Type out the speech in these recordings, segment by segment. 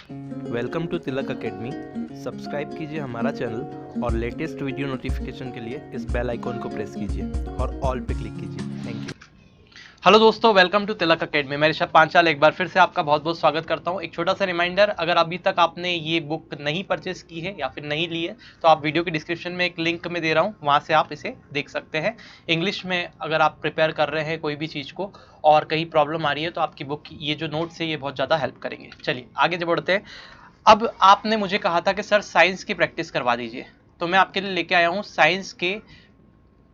Welcome to Tilak Academy. Subscribe कीजिए हमारा channel और लेटेस्ट वीडियो नोटिफिकेशन के लिए इस बेल आइकॉन को प्रेस कीजिए और ऑल पे क्लिक कीजिए। Thank you. हेलो दोस्तों, वेलकम टू तिलक एकेडमी। मैं ऋषभ पांचाल एक बार फिर से आपका बहुत बहुत स्वागत करता हूं। एक छोटा सा रिमाइंडर, अगर अभी तक आपने ये बुक नहीं परचेस की है या फिर नहीं ली है तो आप वीडियो के डिस्क्रिप्शन में एक लिंक में दे रहा हूं, वहां से आप इसे देख सकते हैं। इंग्लिश में अगर आप प्रिपेयर कर रहे हैं कोई भी चीज़ को और कहीं प्रॉब्लम आ रही है तो आपकी बुक ये जो नोट्स है ये बहुत ज़्यादा हेल्प करेंगे। चलिए आगे जो बढ़ते हैं। अब आपने मुझे कहा था कि सर साइंस की प्रैक्टिस करवा दीजिए, तो मैं आपके लिए लेके आया हूँ साइंस के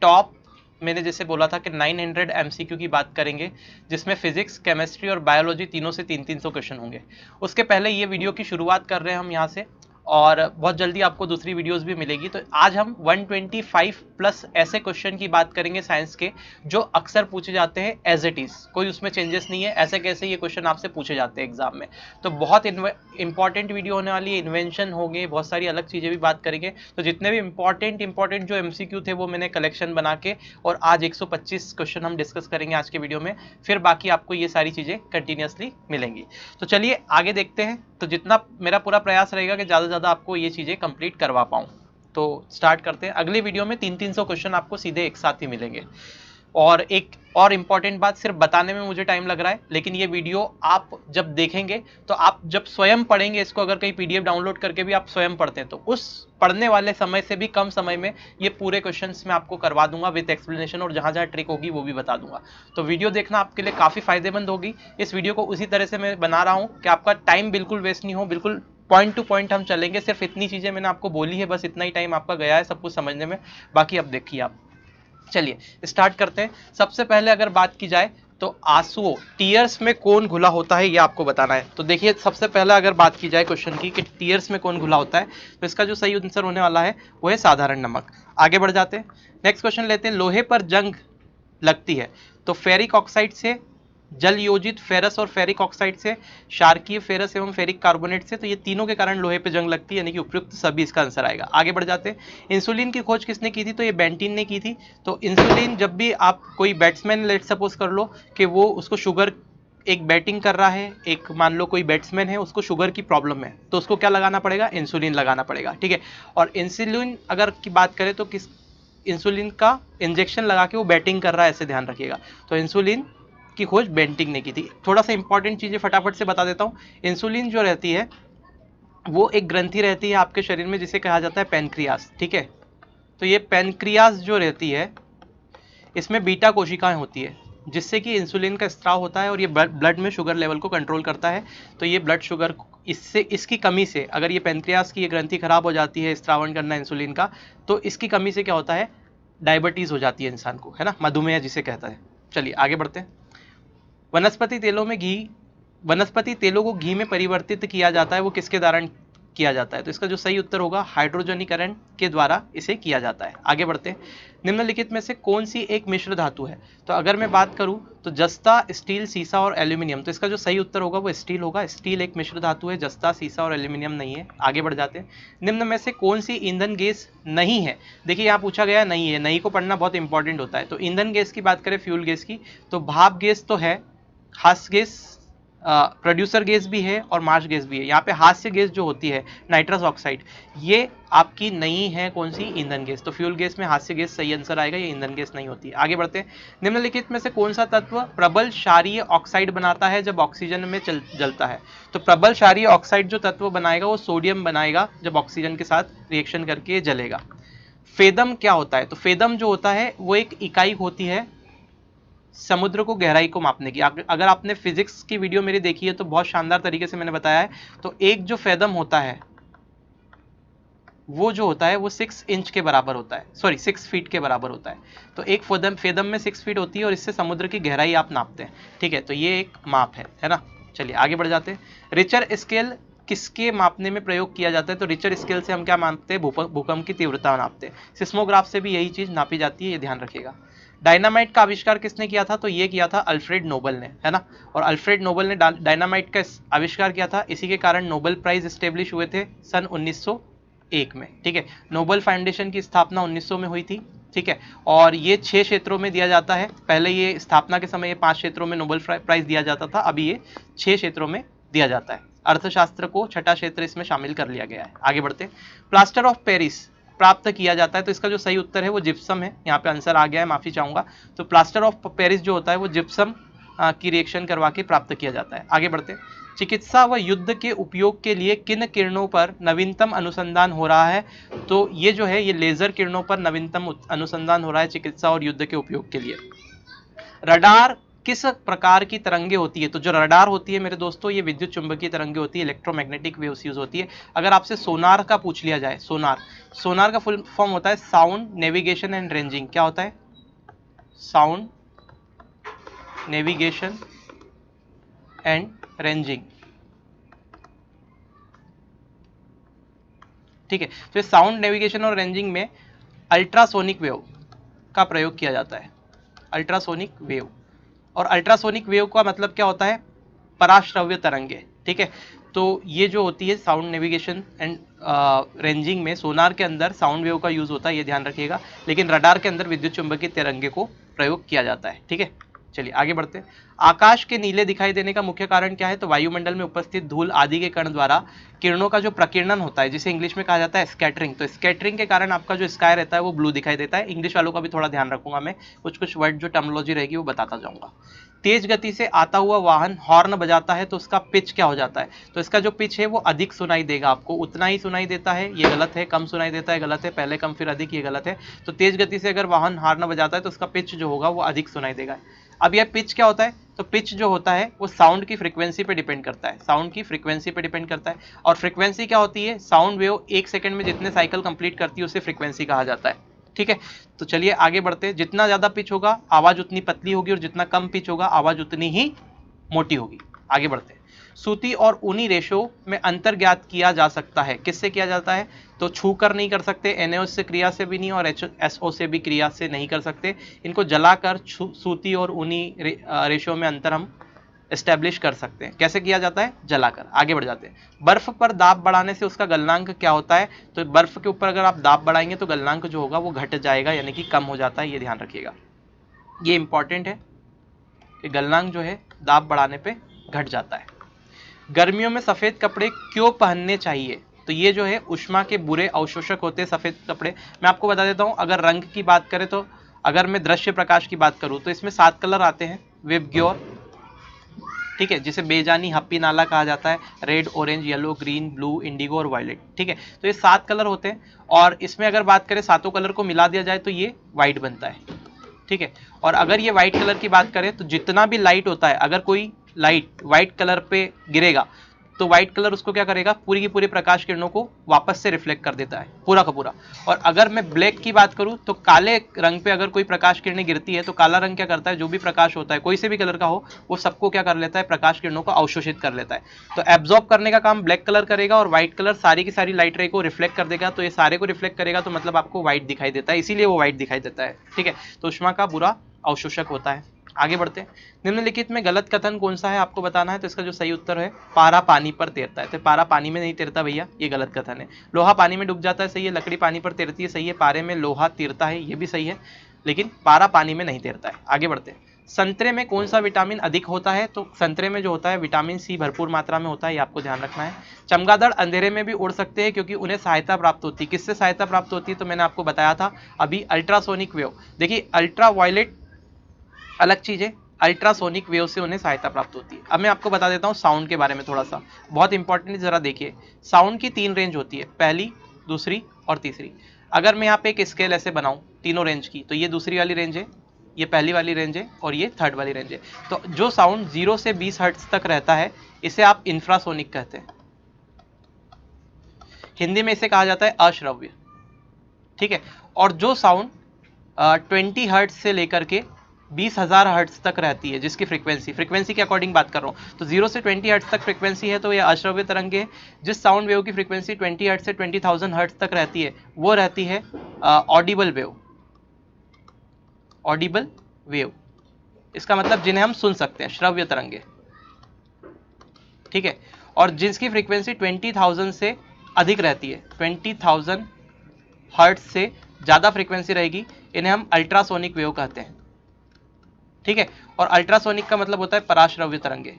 टॉप। मैंने जैसे बोला था कि 900 एमसीक्यू की बात करेंगे, जिसमें फिजिक्स, केमिस्ट्री और बायोलॉजी तीनों से 300 क्वेश्चन होंगे। उसके पहले ये वीडियो की शुरुआत कर रहे हैं हम यहाँ से, और बहुत जल्दी आपको दूसरी वीडियोस भी मिलेगी। तो आज हम 125 प्लस ऐसे क्वेश्चन की बात करेंगे साइंस के, जो अक्सर पूछे जाते हैं एज इट इज, कोई उसमें चेंजेस नहीं है, ऐसे कैसे ये क्वेश्चन आपसे पूछे जाते हैं एग्जाम में। तो बहुत इंपॉर्टेंट वीडियो होने वाली है, इन्वेंशन होंगे, बहुत सारी अलग चीजें भी बात करेंगे। तो जितने भी इंपॉर्टेंट जो एमसीक्यू थे वो मैंने कलेक्शन बना के, और आज 125 क्वेश्चन हम डिस्कस करेंगे आज के वीडियो में। फिर बाकी आपको ये सारी चीजें कंटिन्यूसली मिलेंगी। तो चलिए आगे देखते हैं। तो जितना मेरा पूरा प्रयास रहेगा कि ज़्यादा से ज़्यादा आपको ये चीज़ें कंप्लीट करवा पाऊँ। तो स्टार्ट करते हैं। अगले वीडियो में 300 क्वेश्चन आपको सीधे एक साथ ही मिलेंगे। और एक और इम्पॉर्टेंट बात, सिर्फ बताने में मुझे टाइम लग रहा है, लेकिन ये वीडियो आप जब देखेंगे तो आप जब स्वयं पढ़ेंगे इसको, अगर कहीं पीडीएफ डाउनलोड करके भी आप स्वयं पढ़ते हैं तो उस पढ़ने वाले समय से भी कम समय में ये पूरे क्वेश्चंस मैं आपको करवा दूंगा विद एक्सप्लेनेशन, और जहां जहां ट्रिक होगी वो भी बता दूंगा। तो वीडियो देखना आपके लिए काफ़ी फायदेमंद होगी। इस वीडियो को उसी तरह से मैं बना रहा हूँ कि आपका टाइम बिल्कुल वेस्ट नहीं हो, बिल्कुल पॉइंट टू पॉइंट हम चलेंगे। सिर्फ इतनी चीज़ें मैंने आपको बोली है, बस इतना ही टाइम आपका गया है सब कुछ समझने में। बाकी अब देखिए आप। चलिए स्टार्ट करते हैं। सबसे पहले अगर बात की जाए तो आंसुओं, टीयर्स में कौन घुला होता है ये आपको बताना है। तो देखिए सबसे पहले अगर बात की जाए क्वेश्चन की कि टीयर्स में कौन घुला होता है, तो इसका जो सही आंसर होने वाला है वो है साधारण नमक। आगे बढ़ जाते हैं, नेक्स्ट क्वेश्चन लेते हैं। लोहे पर जंग लगती है तो फेरिक ऑक्साइड से, जल योजित फेरस और फेरिक ऑक्साइड से, क्षारकीय फेरस एवं फेरिक कार्बोनेट से। तो ये तीनों के कारण लोहे पे जंग लगती है, यानी कि उपयुक्त सभी इसका आंसर आएगा। आगे बढ़ जाते हैं। इंसुलिन की खोज किसने की थी, तो ये बेंटीन ने की थी। तो इंसुलिन, जब भी आप कोई बैट्समैन लेट सपोज कर लो कि वो उसको शुगर, एक बैटिंग कर रहा है, एक मान लो कोई बैट्समैन है, उसको शुगर की प्रॉब्लम है, तो उसको क्या लगाना पड़ेगा, इंसुलिन लगाना पड़ेगा। ठीक है। और इंसुलिन अगर की बात करें तो किस, इंसुलिन का इंजेक्शन लगा के वो बैटिंग कर रहा है, ऐसे ध्यान रखिएगा। तो इंसुलिन की खोज बेंटिंग ने की थी। थोड़ा सा इंपॉर्टेंट चीजें फटाफट से बता देता हूँ। इंसुलिन जो रहती है वो एक ग्रंथि रहती है आपके शरीर में, जिसे कहा जाता है पैनक्रियास। ठीक है। तो ये पैनक्रियास जो रहती है, इसमें बीटा कोशिकाएं होती है, जिससे कि इंसुलिन का स्त्राव होता है और ये ब्लड में शुगर लेवल को कंट्रोल करता है। तो ये ब्लड शुगर, इससे, इसकी कमी से, अगर ये पैनक्रियास की ये ग्रंथि खराब हो जाती है स्त्रावण करना इंसुलिन का, तो इसकी कमी से क्या होता है, डायबिटीज हो जाती है इंसान को, है ना, मधुमेह जिसे कहता है। चलिए आगे बढ़ते हैं। वनस्पति तेलों में घी, वनस्पति तेलों को घी में परिवर्तित किया जाता है, वो किसके द्वारा किया जाता है, तो इसका जो सही उत्तर होगा हाइड्रोजनीकरण के द्वारा इसे किया जाता है। आगे बढ़ते हैं। निम्नलिखित में से कौन सी एक मिश्र धातु है, तो अगर मैं बात करूं तो जस्ता, स्टील, सीसा और एल्यूमिनियम। तो इसका जो सही उत्तर होगा वो स्टील होगा। स्टील एक मिश्र धातु है, जस्ता, सीसा और एल्यूमिनियम नहीं है। आगे बढ़ जाते हैं। निम्न में से कौन सी ईंधन गैस नहीं है। देखिए यहाँ पूछा गया नहीं है, नहीं को पढ़ना बहुत इंपॉर्टेंट होता है। तो ईंधन गैस की बात करें, फ्यूल गैस की, तो भाप गैस तो है, हास्य गैस, प्रोड्यूसर गैस भी है और मार्श गैस भी है। यहाँ पे हास्य गैस जो होती है, नाइट्रस ऑक्साइड, ये आपकी नहीं है कौन सी, ईंधन गैस। तो फ्यूल गैस में हास्य गैस सही आंसर आएगा, ये ईंधन गैस नहीं होती है। आगे बढ़ते हैं। निम्नलिखित में से कौन सा तत्व प्रबल क्षारीय ऑक्साइड बनाता है जब ऑक्सीजन में जलता है। तो प्रबल क्षारीय ऑक्साइड जो तत्व बनाएगा वो सोडियम बनाएगा, जब ऑक्सीजन के साथ रिएक्शन करके जलेगा। फेदम क्या होता है, तो फेदम जो होता है वो एक इकाई होती है समुद्र को गहराई को मापने की। अगर आपने फिजिक्स की वीडियो मेरी देखी है तो बहुत शानदार तरीके से मैंने बताया है। तो एक जो फेदम होता है वो जो होता है वो 6 इंच के बराबर होता है, सॉरी 6 फीट के बराबर होता है। तो एक फेदम में 6 फीट होती है और इससे समुद्र की गहराई आप नापते हैं। ठीक है, तो ये एक माप है ना। चलिए आगे बढ़ जाते हैं। रिचर स्केल किसके मापने में प्रयोग किया जाता है, तो रिचर स्केल से हम क्या मापते हैं, भूकंप की तीव्रता नापते हैं। सिस्मोग्राफ से भी यही चीज नापी जाती है, ये ध्यान रखिएगा। डायनामाइट का आविष्कार किसने किया था, तो ये किया था अल्फ्रेड नोबल ने, है ना। और अल्फ्रेड नोबल ने डायनामाइट का आविष्कार किया था, इसी के कारण नोबेल प्राइज एस्टेब्लिश हुए थे सन 1901 में। ठीक है। नोबेल फाउंडेशन की स्थापना 1900 में हुई थी। ठीक है। और ये 6 क्षेत्रों में दिया जाता है। पहले ये स्थापना के समय ये 5 क्षेत्रों में नोबेल प्राइज दिया जाता था, अभी ये 6 क्षेत्रों में दिया जाता है। अर्थशास्त्र को छठा क्षेत्र इसमें शामिल कर लिया गया है। आगे बढ़ते हैं। प्लास्टर ऑफ पेरिस प्राप्त किया जाता है, तो इसका जो सही उत्तर है वो जिप्सम है। यहाँ पे आंसर आ गया है, माफी चाहूंगा। तो प्लास्टर ऑफ पेरिस जो होता है वो जिप्सम की रिएक्शन करवा के प्राप्त किया जाता है। आगे बढ़ते हैं। चिकित्सा व युद्ध के उपयोग के लिए किन किरणों पर नवीनतम अनुसंधान हो रहा है? तो ये जो है ये लेजर किरणों पर नवीनतम अनुसंधान हो रहा है चिकित्सा और युद्ध के उपयोग के लिए। रडार किस प्रकार की तरंगे होती है? तो जो रडार होती है मेरे दोस्तों, ये विद्युत चुंबकीय तरंगे होती है, इलेक्ट्रोमैग्नेटिक वेव्स यूज होती है। अगर आपसे सोनार का पूछ लिया जाए, सोनार का फुल फॉर्म होता है साउंड नेविगेशन एंड रेंजिंग। क्या होता है? Sound navigation and ranging. ठीक है, तो साउंड नेविगेशन और रेंजिंग में अल्ट्रासोनिक वेव का प्रयोग किया जाता है। अल्ट्रासोनिक वेव, और अल्ट्रासोनिक वेव का मतलब क्या होता है? पराश्रव्य तरंगे। ठीक है, तो ये जो होती है साउंड नेविगेशन एंड रेंजिंग में, सोनार के अंदर साउंड वेव का यूज होता है, ये ध्यान रखिएगा, लेकिन रडार के अंदर विद्युत चुंबकीय तरंगे को प्रयोग किया जाता है। ठीक है, चलिए आगे बढ़ते हैं। आकाश के नीले दिखाई देने का मुख्य कारण क्या है? तो वायुमंडल में उपस्थित धूल आदि के कण द्वारा किरणों का जो प्रकीर्णन होता है, जिसे इंग्लिश में कहा जाता है स्कैटरिंग, तो स्कैटरिंग के कारण आपका जो स्काई रहता है वो ब्लू दिखाई देता है। इंग्लिश वालों का भी थोड़ा ध्यान रखूंगा मैं, कुछ वर्ड जो टर्मिनोलॉजी रहेगी वो बताता जाऊंगा। तेज गति से आता हुआ वाहन हॉर्न बजाता है तो उसका पिच क्या हो जाता है? तो इसका जो पिच है वो अधिक सुनाई देगा आपको, उतना ही सुनाई देता है, ये गलत है। कम सुनाई देता है, गलत है। पहले कम फिर अधिक, ये गलत है। तो तेज गति से अगर वाहन हॉर्न बजाता है तो उसका पिच जो होगा वो अधिक सुनाई देगा। अब यह पिच क्या होता है? तो पिच जो होता है वो साउंड की फ्रीक्वेंसी पे डिपेंड करता है, साउंड की फ्रीक्वेंसी पे डिपेंड करता है। और फ्रीक्वेंसी क्या होती है? साउंड वेव 1 सेकंड में जितने साइकिल कंप्लीट करती है उसे फ्रीक्वेंसी कहा जाता है। ठीक है, तो चलिए आगे बढ़ते हैं। जितना ज्यादा पिच होगा आवाज उतनी पतली होगी, और जितना कम पिच होगा आवाज उतनी ही मोटी होगी। आगे बढ़ते हैं। सूती और ऊनी रेशों में अंतर ज्ञात किया जा सकता है, किससे किया जाता है? तो छूकर नहीं कर सकते, NaOH से क्रिया से भी नहीं, और HSO से भी क्रिया से नहीं कर सकते। इनको जलाकर सूती और ऊनी रेशों में अंतर हम एस्टेब्लिश कर सकते हैं। कैसे किया जाता है? जलाकर। आगे बढ़ जाते हैं। बर्फ पर दाब बढ़ाने से उसका गलनांक क्या होता है? तो बर्फ के ऊपर अगर आप दाब बढ़ाएंगे तो गलनांक जो होगा वो घट जाएगा, यानी कि कम हो जाता है। ये ध्यान रखिएगा, ये इंपॉर्टेंट है कि गलनांक जो है दाब बढ़ाने पे घट जाता है। गर्मियों में सफेद कपड़े क्यों पहनने चाहिए? तो ये जो है उष्मा के बुरे अवशोषक होते हैं सफेद कपड़े। मैं आपको बता देता हूं, अगर रंग की बात करें तो अगर मैं दृश्य प्रकाश की बात करूं तो इसमें 7 कलर आते हैं। विबग्योर, ठीक है, जिसे बेजानी हप्पी नाला कहा जाता है, red, orange, yellow, green, blue, Indigo और वायलेट। ठीक है, तो ये 7 कलर होते हैं, और इसमें अगर बात करें सातों कलर को मिला दिया जाए तो ये व्हाइट बनता है। ठीक है, और अगर ये व्हाइट कलर की बात करें तो जितना भी लाइट होता है, अगर कोई लाइट व्हाइट कलर पे गिरेगा तो व्हाइट कलर उसको क्या करेगा? पूरी की पूरी प्रकाश किरणों को वापस से रिफ्लेक्ट कर देता है, पूरा का पूरा। और अगर मैं ब्लैक की बात करूं तो काले रंग पे अगर कोई प्रकाश किरणें गिरती है तो काला रंग क्या करता है? जो भी प्रकाश होता है, कोई से भी कलर का हो, वो सबको क्या कर लेता है? प्रकाश किरणों को अवशोषित कर लेता है। तो एब्जॉर्ब करने का काम ब्लैक कलर करेगा, और व्हाइट कलर सारी की सारी लाइट रे को रिफ्लेक्ट कर देगा। तो ये सारे को रिफ्लेक्ट करेगा तो मतलब आपको व्हाइट दिखाई देता है, इसीलिए वो व्हाइट दिखाई देता है। ठीक है, तो उष्मा का बुरा अवशोषक होता है। आगे बढ़ते हैं। निम्नलिखित में गलत कथन कौन सा है आपको बताना है। तो इसका जो सही उत्तर है, पारा पानी पर तैरता है। तो पारा पानी में नहीं तैरता भैया, ये गलत कथन है। लोहा पानी में डूब जाता है, सही है। लकड़ी पानी पर तैरती है, सही है। पारे में लोहा तैरता है, ये भी सही है, लेकिन पारा पानी में नहीं तैरता है। आगे बढ़ते हैं। संतरे में कौन सा विटामिन अधिक होता है? तो संतरे में जो होता है विटामिन सी भरपूर मात्रा में होता है, ये आपको ध्यान रखना है। चमगादड़ अंधेरे में भी उड़ सकते हैं क्योंकि उन्हें सहायता प्राप्त होती है। किससे सहायता प्राप्त होती है? तो मैंने आपको बताया था अभी, अल्ट्रासोनिक वेव। देखिए, अल्ट्रा वायलेट अलग चीज है, अल्ट्रासोनिक वेव से उन्हें सहायता प्राप्त होती है। अब मैं आपको बता देता हूँ साउंड के बारे में थोड़ा सा, बहुत इंपॉर्टेंट, जरा देखिए। साउंड की 3 रेंज होती है, पहली, दूसरी और तीसरी। अगर मैं यहाँ पे एक स्केल ऐसे बनाऊं तीनों रेंज की, तो ये दूसरी वाली रेंज है, ये पहली वाली रेंज है, और ये थर्ड वाली रेंज है। तो जो साउंड 0 से 20 हर्ट्ज तक रहता है इसे आप इंफ्रासोनिक कहते हैं। हिंदी में इसे कहा जाता है अश्रव्य। ठीक है, और जो साउंड 20 हर्ट्ज से लेकर के 20,000 हर्ट्ज तक रहती है, जिसकी फ्रीक्वेंसी के अकॉर्डिंग बात कर रहा हूँ, तो 0 से 20 हर्ट्ज तक फ्रीक्वेंसी है तो ये अश्रव्य तरंगे है। जिस साउंड वेव की फ्रीक्वेंसी 20 हर्ट्ज से 20,000 हर्ट्ज तक रहती है वो रहती है ऑडिबल वेव। ऑडिबल वेव, इसका मतलब जिन्हें हम सुन सकते हैं, श्रव्य तरंगे। ठीक है, और जिसकी फ्रीक्वेंसी 20,000 से अधिक रहती है, 20,000 हर्ट्ज से ज्यादा फ्रीक्वेंसी रहेगी, इन्हें हम अल्ट्रासोनिक वेव कहते हैं। ठीक है, और अल्ट्रासोनिक का मतलब होता है पराश्रव्य तरंगे।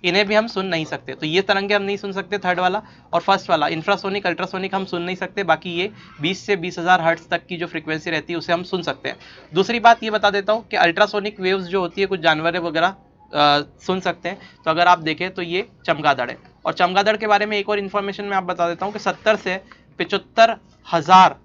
इन्हें भी हम सुन नहीं सकते। तो ये तरंगे हम नहीं सुन सकते, थर्ड वाला। और फर्स्ट वाला इंफ्रासोनिक अल्ट्रासोनिक हम सुन नहीं सकते, बाकी ये 20 से 20,000 हर्ट्ज तक की जो फ्रीक्वेंसी रहती है उसे हम सुन सकते हैं। दूसरी बात ये बता देता हूँ कि अल्ट्रासोनिक वेव्स जो होती है कुछ जानवर वगैरह सुन सकते हैं। तो अगर आप देखें तो ये चमगादड़ है। और चमगादड़ के बारे में एक और इन्फॉर्मेशन मैं आप बता देता हूँ कि 70 से 75,000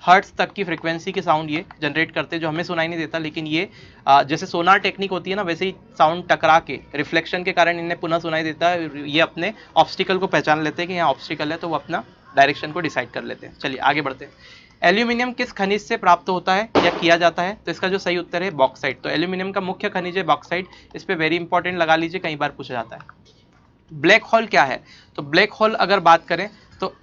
हर्ट्ज तक की फ्रीक्वेंसी के साउंड ये जनरेट करते हैं, जो हमें सुनाई नहीं देता। लेकिन ये जैसे सोनार टेक्निक होती है ना, वैसे ही साउंड टकरा के रिफ्लेक्शन के कारण इन्हें पुनः सुनाई देता है। ये अपने ऑब्स्टिकल को पहचान लेते हैं कि यहाँ ऑब्स्टिकल है, तो वो अपना डायरेक्शन को डिसाइड कर लेते हैं। चलिए आगे बढ़ते हैं। एल्यूमिनियम किस खनिज से प्राप्त होता है या किया जाता है? तो इसका जो सही उत्तर है बॉक्साइट। तो एल्यूमिनियम का मुख्य खनिज है बॉक्साइट। इस पे वेरी इंपॉर्टेंट लगा लीजिए, कई बार पूछा जाता है। ब्लैक होल क्या है? तो ब्लैक होल अगर बात करें तो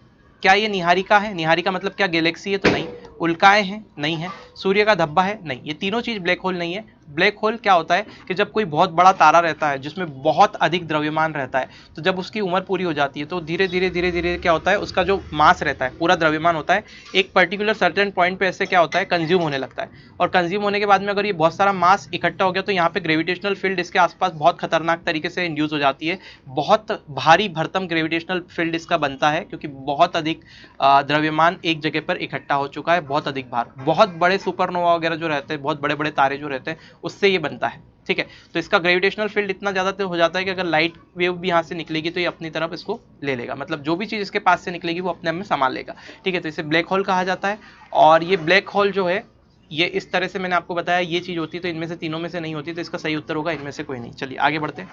क्या ये निहारिका है? निहारिका मतलब क्या गैलेक्सी है? तो नहीं। उल्काएं हैं? नहीं है। सूर्य का धब्बा है? नहीं। ये तीनों चीज ब्लैक होल नहीं है। ब्लैक होल क्या होता है कि जब कोई बहुत बड़ा तारा रहता है जिसमें बहुत अधिक द्रव्यमान रहता है, तो जब उसकी उम्र पूरी हो जाती है तो धीरे धीरे धीरे धीरे क्या होता है, उसका जो मास रहता है, पूरा द्रव्यमान होता है, एक पर्टिकुलर सर्टेन पॉइंट पे ऐसे क्या होता है, कंज्यूम होने लगता है। और कंज्यूम होने के बाद में अगर ये बहुत सारा मास इकट्ठा हो गया तो यहाँ पे ग्रेविटेशनल फील्ड इसके आसपास बहुत खतरनाक तरीके से इंड्यूस हो जाती है। बहुत भारी भरतम ग्रेविटेशनल फील्ड इसका बनता है, क्योंकि बहुत अधिक द्रव्यमान एक जगह पर इकट्ठा हो चुका है, बहुत अधिक भार। बहुत बड़े सुपरनोवा वगैरह जो रहते हैं, बहुत बड़े बड़े तारे जो रहते हैं, उससे ये बनता है। ठीक है, तो इसका ग्रेविटेशनल फील्ड इतना ज्यादा हो जाता है कि अगर लाइट वेव भी यहाँ से निकलेगी तो ये अपनी तरफ इसको ले लेगा, मतलब जो भी चीज इसके पास से निकलेगी वो अपने आप में संभाल लेगा। ठीक है, तो इसे ब्लैक होल कहा जाता है। और ये ब्लैक होल जो है ये इस तरह से मैंने आपको बताया ये चीज होती है, तो इनमें से तीनों में से नहीं होती, तो इसका सही उत्तर होगा इनमें से कोई नहीं। चलिए आगे बढ़ते हैं।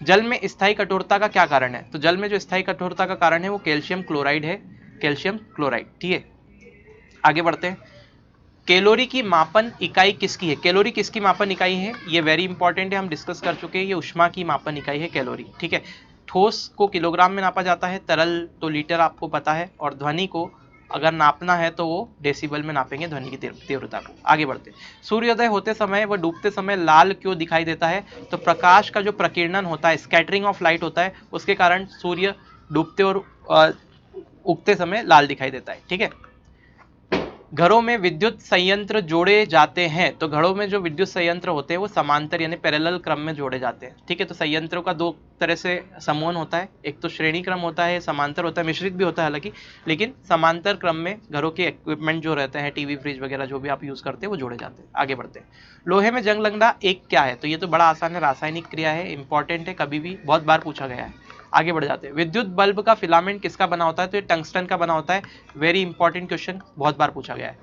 जल में स्थायी कठोरता का क्या कारण है? तो जल में जो स्थायी कठोरता का कारण है वो कैल्शियम क्लोराइड है, कैल्शियम क्लोराइड। ठीक है, आगे बढ़ते हैं। कैलोरी की मापन इकाई किसकी है? कैलोरी किसकी मापन इकाई है? ये वेरी इंपॉर्टेंट है, हम डिस्कस कर चुके हैं। ये ऊष्मा की मापन इकाई है कैलोरी। ठीक है, ठोस को किलोग्राम में नापा जाता है, तरल तो लीटर आपको पता है, और ध्वनि को अगर नापना है तो वो डेसिबल में नापेंगे ध्वनि की तीव्रता को। आगे बढ़ते हैं। सूर्योदय होते समय व डूबते समय लाल क्यों दिखाई देता है? तो प्रकाश का जो प्रकीर्णन होता है, स्कैटरिंग ऑफ लाइट होता है, उसके कारण सूर्य डूबते और उगते समय लाल दिखाई देता है। ठीक है, घरों में विद्युत संयंत्र जोड़े जाते हैं, तो घरों में जो विद्युत संयंत्र होते हैं वो समांतर यानी पैरेलल क्रम में जोड़े जाते हैं। ठीक है, तो संयंत्रों का दो तरह से समूहन होता है, एक तो श्रेणी क्रम होता है, समांतर होता है, मिश्रित भी होता है हालांकि, लेकिन समांतर क्रम में घरों के इक्विपमेंट जो रहते हैं, टीवी फ्रिज वगैरह जो भी आप यूज करते हैं वो जोड़े जाते हैं। आगे बढ़ते हैं। लोहे में जंग लगना एक क्या है? तो ये तो बड़ा आसान है, रासायनिक क्रिया है, इंपॉर्टेंट है, कभी भी बहुत बार पूछा गया है। आगे बढ़ जाते हैं। विद्युत बल्ब का फिलामेंट किसका बना होता है? तो ये टंगस्टन का बना होता है। वेरी इंपॉर्टेंट क्वेश्चन, बहुत बार पूछा गया है।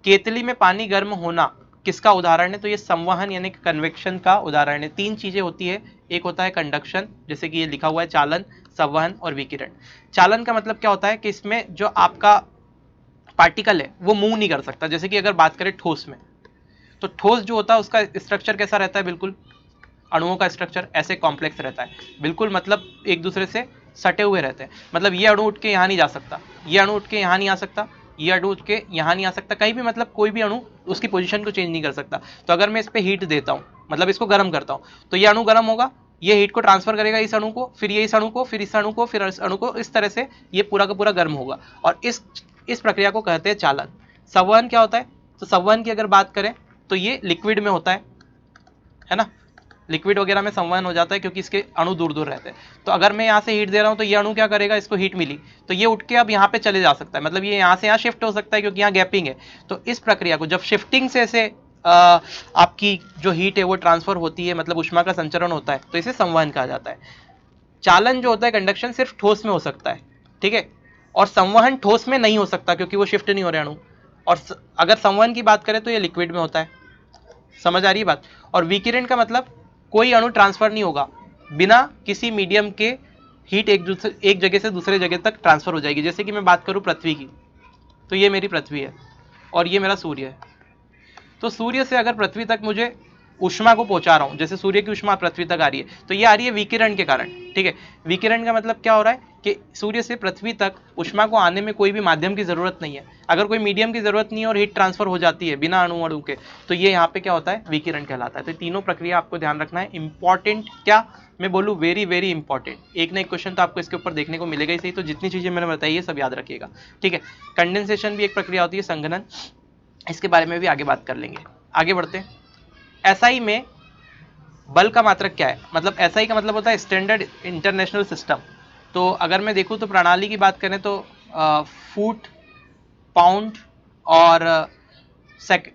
केतली में पानी गर्म होना किसका उदाहरण है? तो ये संवहन यानी कन्वेक्शन का उदाहरण है। तीन चीजें होती है, एक होता है कंडक्शन, जैसे कि ये लिखा हुआ है चालन, संवहन और विकिरण। चालन का मतलब क्या होता है कि इसमें जो आपका पार्टिकल है वो मूव नहीं कर सकता। जैसे कि अगर बात करें ठोस में, तो ठोस जो होता है उसका स्ट्रक्चर कैसा रहता है? बिल्कुल अणुओं का स्ट्रक्चर ऐसे कॉम्प्लेक्स रहता है, बिल्कुल मतलब एक दूसरे से सटे हुए रहते हैं। मतलब ये अणु उठ के यहाँ नहीं जा सकता, ये अणु उठ के यहाँ नहीं आ सकता, ये अणु उठ के यहाँ नहीं आ सकता, कहीं भी, मतलब कोई भी अणु उसकी पोजीशन को चेंज नहीं कर सकता। तो अगर मैं इस पर हीट देता हूँ, मतलब इसको गर्म करता हूँ, तो ये अणु गर्म होगा, ये हीट को ट्रांसफर करेगा इस अणु को, फिर ये इस अणु को, फिर इस अणु को, फिर इस अणु को, इस तरह से ये पूरा का पूरा गर्म होगा। और इस प्रक्रिया को कहते हैं चालन। संवहन क्या होता है? तो संवहन की अगर बात करें तो ये लिक्विड में होता है ना, लिक्विड वगैरह में संवहन हो जाता है क्योंकि इसके अणु दूर दूर रहते हैं। तो अगर मैं यहाँ से हीट दे रहा हूँ तो ये अणु क्या करेगा, इसको हीट मिली तो ये उठ के अब यहाँ पे चले जा सकता है, मतलब ये यहाँ से यहाँ शिफ्ट हो सकता है क्योंकि यहाँ गैपिंग है। तो इस प्रक्रिया को जब शिफ्टिंग से ऐसे आपकी जो हीट है वो ट्रांसफर होती है, मतलब ऊष्मा का संचरण होता है, तो इसे संवहन कहा जाता है। चालन जो होता है, कंडक्शन, सिर्फ ठोस में हो सकता है। ठीक है, और संवहन ठोस में नहीं हो सकता क्योंकि वो शिफ्ट नहीं हो रहे अणु। और अगर संवहन की बात करें तो ये लिक्विड में होता है। समझ आ रही है बात? और विकिरण का मतलब कोई अणु ट्रांसफर नहीं होगा, बिना किसी मीडियम के हीट एक जगह से दूसरे जगह तक ट्रांसफर हो जाएगी। जैसे कि मैं बात करूं पृथ्वी की, तो ये मेरी पृथ्वी है और ये मेरा सूर्य है। तो सूर्य से अगर पृथ्वी तक मुझे ऊष्मा को पहुंचा रहा हूं, जैसे सूर्य की ऊष्मा पृथ्वी तक आ रही है, तो ये आ रही है विकिरण के कारण। ठीक है, विकिरण का मतलब क्या हो रहा है कि सूर्य से पृथ्वी तक ऊष्मा को आने में कोई भी माध्यम की जरूरत नहीं है। अगर कोई मीडियम की जरूरत नहीं है और हीट ट्रांसफर हो जाती है बिना अणु के, तो ये यहाँ पे क्या होता है, विकिरण कहलाता है। तो तीनों प्रक्रिया आपको ध्यान रखना है। इंपॉर्टेंट क्या मैं बोलूँ, वेरी वेरी इंपॉर्टेंट। एक ना एक क्वेश्चन तो आपको इसके ऊपर देखने को मिलेगा ही सही। तो जितनी चीजें मैंने बताई है सब याद रखिएगा। ठीक है, कंडेंसेशन भी एक प्रक्रिया होती है, संघनन, इसके बारे में भी आगे बात कर लेंगे। आगे बढ़ते हैं। एसआई में बल का मात्रक क्या है, मतलब एसआई का मतलब होता है स्टैंडर्ड इंटरनेशनल सिस्टम। तो अगर मैं देखूं तो प्रणाली की बात करें तो फुट, पाउंड और सेक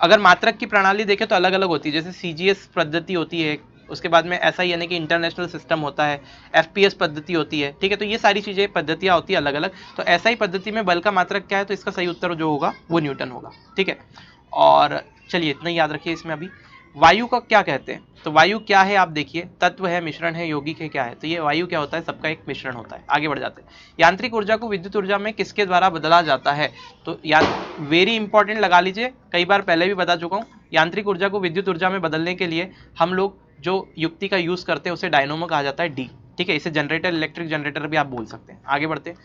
अगर मात्रक की प्रणाली देखें तो अलग अलग होती है, जैसे सीजीएस पद्धति होती है, उसके बाद में एसआई यानी कि इंटरनेशनल सिस्टम होता है, एफपीएस पद्धति होती है, ठीक है। तो ये सारी चीजें पद्धतियां होती है अलग अलग। तो एसआई पद्धति में बल का मात्रक क्या है, तो इसका सही उत्तर जो होगा वो न्यूटन होगा, ठीक है। और चलिए इतना ही याद रखिए इसमें। अभी वायु का क्या कहते हैं, तो वायु क्या है आप देखिए, तत्व है, मिश्रण है, यौगिक है, क्या है, तो ये वायु क्या होता है, सबका एक मिश्रण होता है। आगे बढ़ जाते हैं। यांत्रिक ऊर्जा को विद्युत ऊर्जा में किसके द्वारा बदला जाता है, तो वेरी इंपॉर्टेंट लगा लीजिए, कई बार पहले भी बता चुका हूँ। यांत्रिक ऊर्जा को विद्युत ऊर्जा में बदलने के लिए हम लोग जो युक्ति का यूज करते हैं उसे डायनोमो कहा जाता है, डी, ठीक है। इसे जनरेटर, इलेक्ट्रिक जनरेटर भी आप बोल सकते हैं। आगे बढ़ते हैं।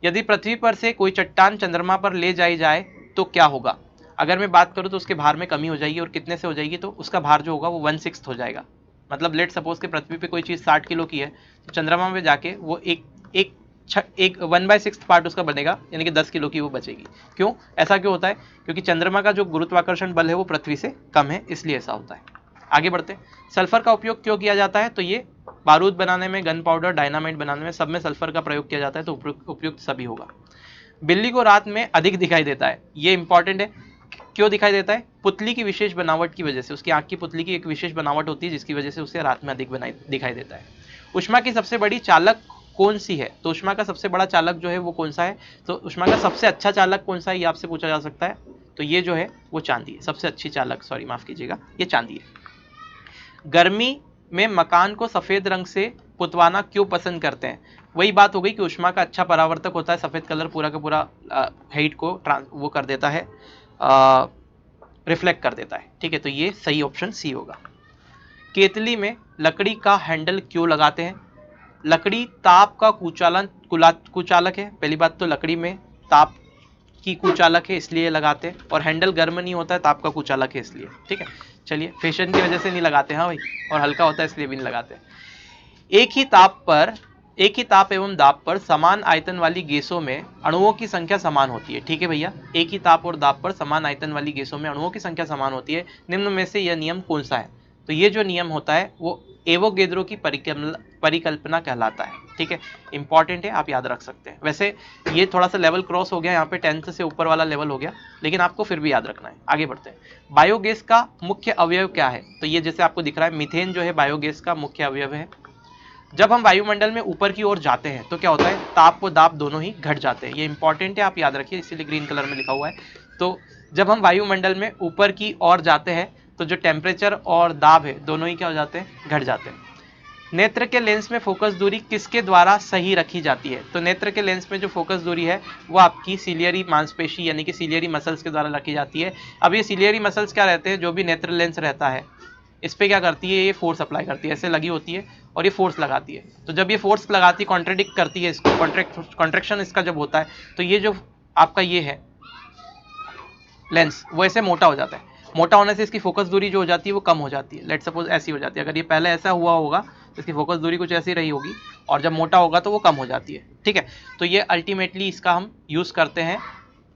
यदि पृथ्वी पर से कोई चट्टान चंद्रमा पर ले जाई जाए तो क्या होगा, अगर मैं बात करूं तो उसके भार में कमी हो जाएगी, और कितने से हो जाएगी, तो उसका भार जो होगा वो 1/6 हो जाएगा। मतलब लेट सपोज कि पृथ्वी पे कोई चीज 60 किलो की है, तो चंद्रमा में जाके वो एक 1/6 पार्ट उसका बनेगा, यानी कि 10 किलो की वो बचेगी। क्यों, ऐसा क्यों होता है, क्योंकि चंद्रमा का जो गुरुत्वाकर्षण बल है वो पृथ्वी से कम है, इसलिए ऐसा होता है। आगे बढ़ते हैं। सल्फर का उपयोग क्यों किया जाता है, तो ये बारूद बनाने में, गन पाउडर, डायनामाइट बनाने में, सब में सल्फर का प्रयोग किया जाता है, तो उपयुक्त सभी होगा। बिल्ली को रात में अधिक दिखाई देता है, ये इंपॉर्टेंट है। क्यों दिखाई देता है, पुतली की विशेष बनावट की वजह से, उसकी आंख की पुतली की एक विशेष बनावट होती है जिसकी वजह से उसे रात में अधिक दिखाई देता है। ऊष्मा की सबसे बड़ी चालक कौन सी है, तो ऊष्मा का सबसे बड़ा चालक जो है वो कौन सा है, तो ऊष्मा का सबसे अच्छा चालक कौन सा है, ये आपसे पूछा जा सकता है। तो ये जो है वो चांदी है, सबसे अच्छी चालक, सॉरी माफ कीजिएगा, ये चांदी है। गर्मी में मकान को सफेद रंग से पुतवाना क्यों पसंद करते हैं, वही बात हो गई कि ऊष्मा का अच्छा परावर्तक होता है, सफेद कलर पूरा का पूरा हीट को वो कर देता है, रिफ्लेक्ट कर देता है, ठीक है। तो ये सही ऑप्शन सी होगा। केतली में लकड़ी का हैंडल क्यों लगाते हैं, लकड़ी ताप का कुचालक है, पहली बात तो लकड़ी में ताप की कुचालक है इसलिए लगाते हैं, और हैंडल गर्म नहीं होता है, ताप का कुचालक है इसलिए, ठीक है। चलिए, फैशन की वजह से नहीं लगाते, हाँ भाई, और हल्का होता है इसलिए भी नहीं लगाते। एक ही ताप एवं दाब पर समान आयतन वाली गैसों में अणुओं की संख्या समान होती है, ठीक है भैया। एक ही ताप और दाब पर समान आयतन वाली गैसों में अणुओं की संख्या समान होती है, निम्न में से यह नियम कौन सा है, तो ये जो नियम होता है वो एवोगेद्रो की परिकल्पना कहलाता है, ठीक है। इंपॉर्टेंट है, आप याद रख सकते हैं। वैसे ये थोड़ा सा लेवल क्रॉस हो गया, यहाँ पे 10th से ऊपर वाला लेवल हो गया, लेकिन आपको फिर भी याद रखना है। आगे बढ़ते हैं। बायोगैस का मुख्य अवयव क्या है, तो ये जैसे आपको दिख रहा है, मीथेन जो है बायोगैस का मुख्य अवयव है। जब हम वायुमंडल में ऊपर की ओर जाते हैं तो क्या होता है, ताप व दाब दोनों ही घट जाते हैं, ये इंपॉर्टेंट है, आप याद रखिए, इसीलिए ग्रीन कलर में लिखा हुआ है। तो जब हम वायुमंडल में ऊपर की ओर जाते हैं तो जो टेम्परेचर और दाब है दोनों ही क्या हो जाते हैं, घट जाते हैं। नेत्र के लेंस में फोकस दूरी किसके द्वारा सही रखी जाती है, तो नेत्र के लेंस में जो फोकस दूरी है वो आपकी सिलियरी मांसपेशी यानी कि सिलियरी मसल्स के द्वारा रखी जाती है। अब ये सिलियरी मसल्स क्या रहते हैं, जो भी नेत्र लेंस रहता है इस पर क्या करती है, ये फोर्स अप्लाई करती है, ऐसे लगी होती है और ये फोर्स लगाती है। तो जब ये फोर्स लगाती है, कॉन्ट्रेडिक्ट करती है इसको, कॉन्ट्रेक्शन इसका जब होता है, तो ये जो आपका ये है लेंस वो ऐसे मोटा हो जाता है। मोटा होने से इसकी फोकस दूरी जो हो जाती है वो कम हो जाती है। लेट सपोज ऐसी हो जाती है, अगर ये पहले ऐसा हुआ होगा तो इसकी फोकस दूरी कुछ ऐसी रही होगी, और जब मोटा होगा तो वो कम हो जाती है, ठीक है। तो ये अल्टीमेटली इसका हम यूज़ करते हैं,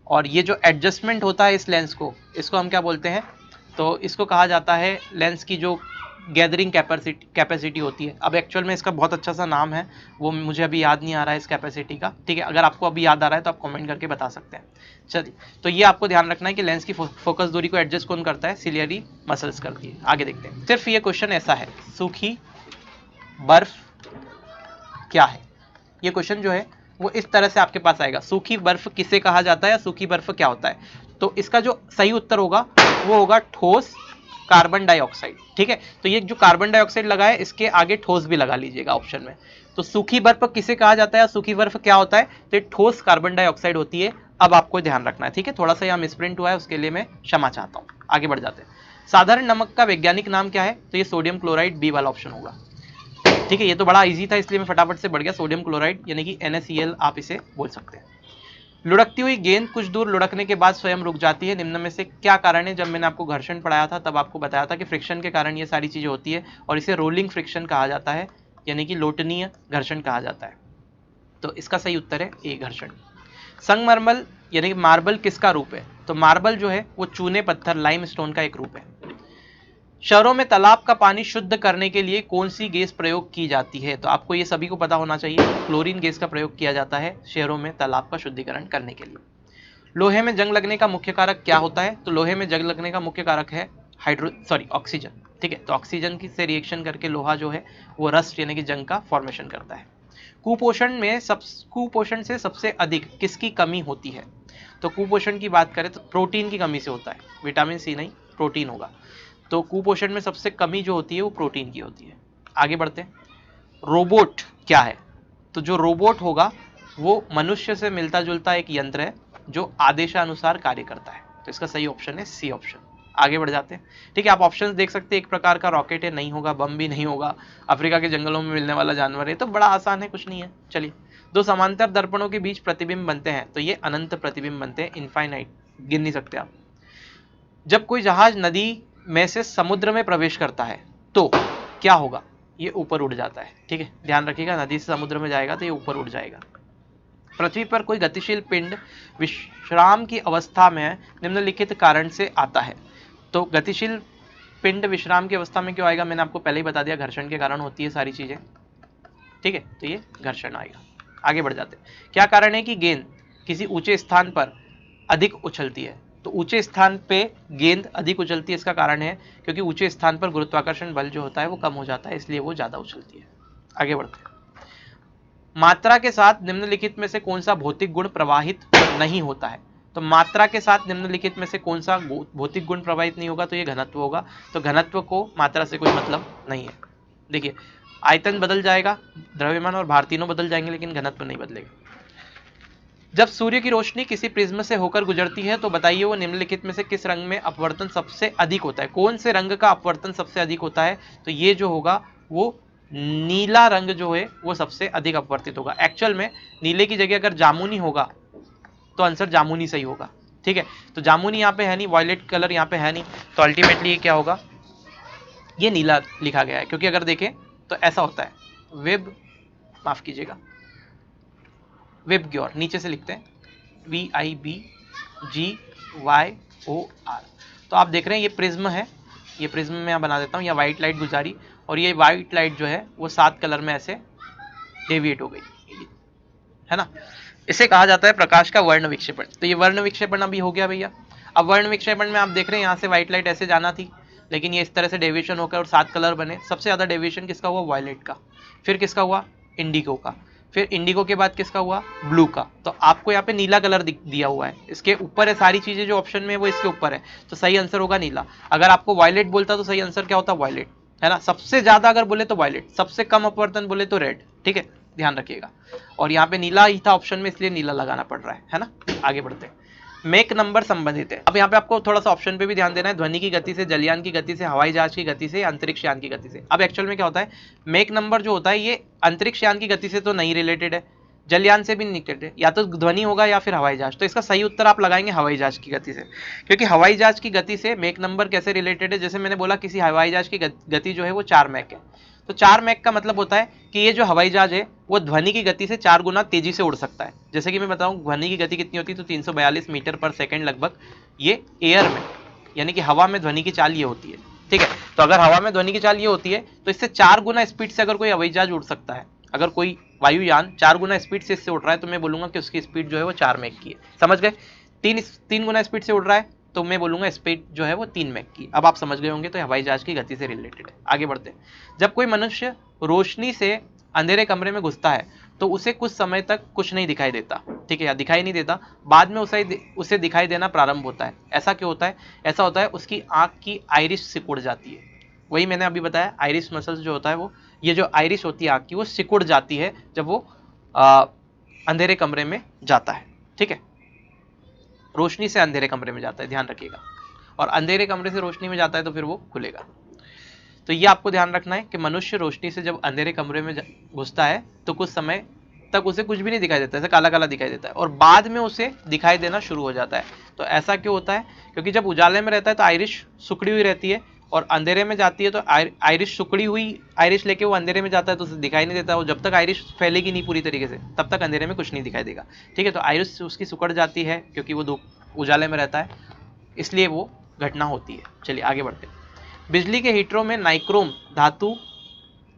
और ये जो एडजस्टमेंट होता है इस लेंस को, इसको हम क्या बोलते हैं, तो इसको कहा जाता है लेंस की जो गैदरिंग कैपेसिटी होती है। अब एक्चुअल में इसका बहुत अच्छा सा नाम है, वो मुझे अभी याद नहीं आ रहा है इस कैपेसिटी का, ठीक है। अगर आपको अभी याद आ रहा है तो आप कमेंट करके बता सकते हैं। चलिए, तो ये आपको ध्यान रखना है कि लेंस की फोकस दूरी को एडजस्ट कौन करता है, सिलियरी मसल्स करती है। आगे देखते हैं। सिर्फ ये क्वेश्चन ऐसा है, सूखी बर्फ क्या है, ये क्वेश्चन जो है वो इस तरह से आपके पास आएगा, सूखी बर्फ किसे कहा जाता है या सूखी बर्फ क्या होता है। तो इसका जो सही उत्तर होगा वो होगा ठोस कार्बन डाइऑक्साइड, ठीक है। तो ये जो कार्बन डाइऑक्साइड लगा है इसके आगे ठोस भी लगा लीजिएगा ऑप्शन में। तो सूखी बर्फ किसे कहा जाता है, सूखी बर्फ क्या होता है, तो ठोस कार्बन डाइऑक्साइड होती है। अब आपको ध्यान रखना है, ठीक है। थोड़ा सा यहाँ मिसप्रिंट हुआ है, उसके लिए मैं क्षमा चाहता हूँ। आगे बढ़ जाते हैं। साधारण नमक का वैज्ञानिक नाम क्या है, तो ये सोडियम क्लोराइड, बी वाला ऑप्शन होगा, ठीक है। ये तो बड़ा इजी था इसलिए मैं फटाफट से बढ़ गया। सोडियम क्लोराइड यानी कि NaCl आप इसे बोल सकते हैं। लुढ़कती हुई गेंद कुछ दूर लुढ़कने के बाद स्वयं रुक जाती है, निम्न में से क्या कारण है। जब मैंने आपको घर्षण पढ़ाया था तब आपको बताया था कि फ्रिक्शन के कारण ये सारी चीजें होती है, और इसे रोलिंग फ्रिक्शन कहा जाता है, यानी कि लोटनीय घर्षण कहा जाता है। तो इसका सही उत्तर है ए, घर्षण। संगमरमर यानी कि मार्बल किसका रूप है, तो मार्बल जो है वो चूने पत्थर, लाइमस्टोन का एक रूप है। शहरों में तालाब का पानी शुद्ध करने के लिए कौन सी गैस प्रयोग की जाती है? तो आपको ये सभी को पता होना चाहिए, क्लोरीन गैस का प्रयोग किया जाता है शहरों में तालाब का शुद्धिकरण करने के लिए। लोहे में जंग लगने का मुख्य कारक क्या होता है? तो लोहे में जंग लगने का मुख्य कारक है ऑक्सीजन। ठीक है, तो ऑक्सीजन की से रिएक्शन करके लोहा जो है वो रस्ट यानी कि जंग का फॉर्मेशन करता है। कुपोषण से सबसे अधिक किसकी कमी होती है? तो कुपोषण की बात करें तो प्रोटीन की कमी से होता है, विटामिन सी नहीं, प्रोटीन होगा। तो कुपोषण में सबसे कमी जो होती है वो प्रोटीन की होती है। आगे बढ़ते हैं। रोबोट क्या है? तो जो रोबोट होगा वो मनुष्य से मिलता जुलता एक यंत्र है जो आदेशानुसार कार्य करता है। तो इसका सही ऑप्शन है सी ऑप्शन। आगे बढ़ जाते हैं। ठीक है, आप ऑप्शंस देख सकते हैं। एक प्रकार का रॉकेट है, नहीं होगा, बम भी नहीं होगा, अफ्रीका के जंगलों में मिलने वाला जानवर है। तो बड़ा आसान है, कुछ नहीं है। चलिए, दो समांतर दर्पणों के बीच प्रतिबिंब बनते हैं, तो ये अनंत प्रतिबिंब बनते हैं, इनफाइनाइट, गिन नहीं सकते आप। जब कोई जहाज नदी में से समुद्र में प्रवेश करता है तो क्या होगा? ये ऊपर उड़ जाता है। ठीक है, ध्यान रखिएगा, नदी से समुद्र में जाएगा तो ये ऊपर उड़ जाएगा। पृथ्वी पर कोई गतिशील पिंड विश्राम की अवस्था में निम्नलिखित कारण से आता है। तो गतिशील पिंड विश्राम की अवस्था में क्यों आएगा? मैंने आपको पहले ही बता दिया, घर्षण के कारण होती है सारी चीजें। ठीक है, तो ये घर्षण आएगा। आगे बढ़ जाते हैं। क्या कारण है कि गेंद किसी ऊंचे स्थान पर अधिक उछलती है? तो ऊंचे स्थान पे गेंद अधिक उछलती है, इसका कारण है क्योंकि ऊंचे स्थान पर गुरुत्वाकर्षण बल जो होता है वो कम हो जाता है, इसलिए वो ज्यादा उछलती है। आगे बढ़ते हैं। मात्रा के साथ निम्नलिखित में से कौन सा भौतिक गुण प्रवाहित नहीं होता है? तो मात्रा के साथ निम्नलिखित में से कौन सा भौतिक गुण प्रवाहित नहीं होगा? तो ये घनत्व होगा। तो घनत्व को मात्रा से कोई मतलब नहीं है। देखिए, आयतन बदल जाएगा, द्रव्यमान और भार तीनों बदल जाएंगे, लेकिन घनत्व नहीं बदलेगा। जब सूर्य की रोशनी किसी प्रिज्म से होकर गुजरती है तो बताइए वो निम्नलिखित में से किस रंग में अपवर्तन सबसे अधिक होता है? कौन से रंग का अपवर्तन सबसे अधिक होता है? तो ये जो होगा वो नीला रंग जो है वो सबसे अधिक अपवर्तित होगा। एक्चुअल में नीले की जगह अगर जामुनी होगा तो आंसर जामुनी सही होगा। ठीक है, तो जामुनी यहाँ पे है नहीं, वॉयलेट कलर यहाँ पे है नहीं, तो अल्टीमेटली ये क्या होगा? ये नीला लिखा गया है, क्योंकि अगर देखें तो ऐसा होता है, वेब, माफ कीजिएगा, वेब ग्योर नीचे से लिखते हैं, VIBGYOR। तो आप देख रहे हैं ये प्रिज्म है, ये प्रिज्म में मैं बना देता हूँ, या व्हाइट लाइट गुजारी, और ये व्हाइट लाइट जो है वो 7 कलर में ऐसे डेविएट हो गई, है ना। इसे कहा जाता है प्रकाश का वर्ण विक्षेपण। तो ये वर्ण विक्षेपण अभी हो गया भैया। अब वर्ण विक्षेपण में आप देख रहे हैं यहाँ से व्हाइट लाइट ऐसे जाना थी, लेकिन ये इस तरह से डेविएशन होकर और 7 कलर बने। सबसे ज्यादा डेविएशन किसका हुआ? वायलेट का। फिर किसका हुआ? इंडिगो का। फिर इंडिगो के बाद किसका हुआ? ब्लू का। तो आपको यहाँ पे नीला कलर दिया हुआ है, इसके ऊपर है सारी चीजें जो ऑप्शन में है वो इसके ऊपर है, तो सही आंसर होगा नीला। अगर आपको वायलेट बोलता तो सही आंसर क्या होता? वायलेट, है ना। सबसे ज्यादा अगर बोले तो वायलेट, सबसे कम अपवर्तन बोले तो रेड। ठीक है, ध्यान रखिएगा। और यहाँ पे नीला ही था ऑप्शन में, इसलिए नीला लगाना पड़ रहा है ना। आगे बढ़ते हैं। मेक नंबर संबंधित है। अब यहाँ पे आपको थोड़ा सा ऑप्शन पे भी ध्यान देना है, ध्वनि की गति से, जलयान की गति से, हवाई जहाज की गति से, अंतरिक्ष यान की गति से। अब एक्चुअल में क्या होता है, मेक नंबर जो होता है ये अंतरिक्ष यान की गति से तो नहीं रिलेटेड है, जलयान से भी नहीं रिलेटेड, या तो ध्वनि होगा या फिर हवाई जहाज। तो इसका सही उत्तर आप लगाएंगे हवाई जहाज की गति से, क्योंकि हवाई जहाज की गति से मेक नंबर कैसे रिलेटेड है? जैसे मैंने बोला, किसी हवाई जहाज की गति जो है वो 4 मैक है, तो 4 मैक का मतलब होता है कि ये जो हवाई जहाज है वो ध्वनि की गति से 4 गुना तेजी से उड़ सकता है। जैसे कि मैं बताऊं ध्वनि की गति कितनी होती है, तो 342 मीटर पर सेकंड लगभग, ये एयर में यानी कि हवा में ध्वनि की चाल ये होती है। ठीक है, तो अगर हवा में ध्वनि की चाल ये होती है तो इससे 4 गुना स्पीड से अगर कोई हवाई जहाज उड़ सकता है, अगर कोई वायुयान 4 गुना स्पीड से इससे उड़ रहा है, तो मैं बोलूंगा कि उसकी स्पीड जो है वो 4 मैक की है। समझ गए? 3 गुना स्पीड से उड़ रहा है तो मैं बोलूंगा स्पीड जो है वो 3 मैक की। अब आप समझ गए होंगे, तो हवाई जहाज की गति से रिलेटेड है। आगे बढ़ते हैं। जब कोई मनुष्य रोशनी से अंधेरे कमरे में घुसता है तो उसे कुछ समय तक कुछ नहीं दिखाई देता। ठीक है, या दिखाई नहीं देता, बाद में उसे दिखाई देना प्रारंभ होता है। ऐसा क्यों होता है? ऐसा होता है उसकी आंख की आइरिश सिकुड़ जाती है। वही मैंने अभी बताया, आइरिश मसल्स जो होता है वो, ये जो आइरिश होती है आंख की, वो सिकुड़ जाती है जब वो अंधेरे कमरे में जाता है। ठीक है, रोशनी से अंधेरे कमरे में जाता है, ध्यान रखिएगा। और अंधेरे कमरे से रोशनी में जाता है तो फिर वो खुलेगा। तो ये आपको ध्यान रखना है कि मनुष्य रोशनी से जब अंधेरे कमरे में घुसता है तो कुछ समय तक उसे कुछ भी नहीं दिखाई देता, ऐसे काला काला दिखाई देता है, और बाद में उसे दिखाई देना शुरू हो जाता है। तो ऐसा क्यों होता है? क्योंकि जब उजाले में रहता है तो आइरिश सुकड़ी हुई रहती है, और अंधेरे में जाती है तो आइरिश सुकड़ी हुई आइरिश लेके वो अंधेरे में जाता है तो उसे दिखाई नहीं देता। वो जब तक आइरिश फैलेगी नहीं पूरी तरीके से तब तक अंधेरे में कुछ नहीं दिखाई देगा। ठीक है, तो आइरिश उसकी सुकड़ जाती है क्योंकि वो धूप उजाले में रहता है, इसलिए वो घटना होती है। चलिए आगे बढ़ते हैं। बिजली के हीटरों में नाइक्रोम धातु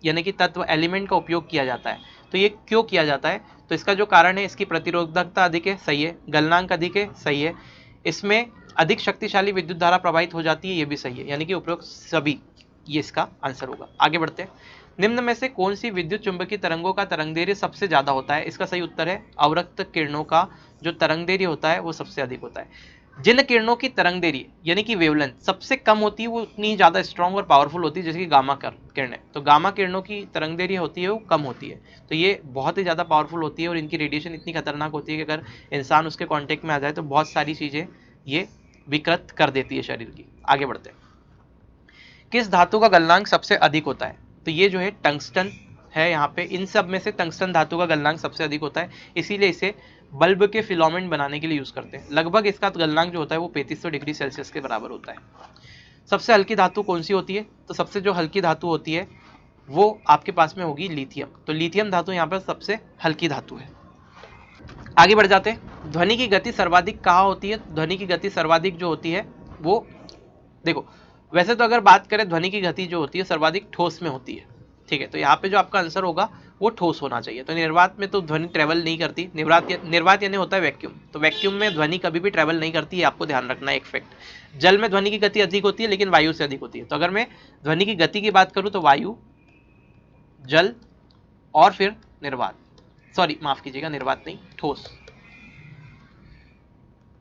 यानी कि तत्व एलिमेंट का उपयोग किया जाता है, तो ये क्यों किया जाता है? तो इसका जो कारण है, इसकी प्रतिरोधकता अधिक है, सही है। गलनांक अधिक है, सही है। इसमें अधिक शक्तिशाली विद्युत धारा प्रवाहित हो जाती है, ये भी सही है। यानी कि उपरोक्त सभी, ये इसका आंसर होगा। आगे बढ़ते हैं। निम्न में से कौन सी विद्युत चुंबकीय तरंगों का तरंगदैर्घ्य सबसे ज्यादा होता है? इसका सही उत्तर है अवरक्त किरणों का जो तरंगदैर्घ्य होता है वो सबसे अधिक होता है। जिन किरणों की तरंगदैर्घ्य यानी कि वेवलेंथ सबसे कम होती है वो उतनी ज्यादा स्ट्रांग और पावरफुल होती है, जैसे कि गामा किरणें। तो गामा किरणों की तरंगदैर्घ्य होती है वो कम होती है, तो ये बहुत ही ज्यादा पावरफुल होती है और इनकी रेडिएशन इतनी खतरनाक होती है कि अगर इंसान उसके कांटेक्ट में आ जाए तो बहुत सारी चीजें ये विकृत कर देती है शरीर की। आगे बढ़ते हैं। किस धातु का गलनांक सबसे अधिक होता है? तो ये जो है टंगस्टन है। यहाँ पे इन सब में से टंगस्टन धातु का गलनांक सबसे अधिक होता है, इसीलिए इसे बल्ब के फिलामेंट बनाने के लिए यूज करते हैं। लगभग इसका गलनांक जो होता है वो 3500 डिग्री सेल्सियस के बराबर होता है। सबसे हल्की धातु कौन सी होती है? तो सबसे जो हल्की धातु होती है वो आपके पास में होगी लिथियम। तो लिथियम धातु यहाँ पर सबसे हल्की धातु है। आगे बढ़ जाते हैं। ध्वनि की गति सर्वाधिक कहाँ होती है? ध्वनि की गति सर्वाधिक जो होती है वो, देखो वैसे तो अगर बात करें ध्वनि की गति जो होती है सर्वाधिक ठोस में होती है, ठीक है। तो यहाँ पे जो आपका आंसर होगा वो ठोस होना चाहिए। तो निर्वात में तो ध्वनि ट्रेवल नहीं करती। निर्वात यानी होता है वैक्यूम, तो वैक्यूम में ध्वनि कभी भी ट्रेवल नहीं करती है, आपको ध्यान रखना है एक फैक्ट। जल में ध्वनि की गति अधिक होती है लेकिन वायु से अधिक होती है। तो अगर मैं ध्वनि की गति की बात करूँ तो वायु, जल और फिर निर्वात, सॉरी माफ कीजिएगा, निर्वात नहीं, ठोस।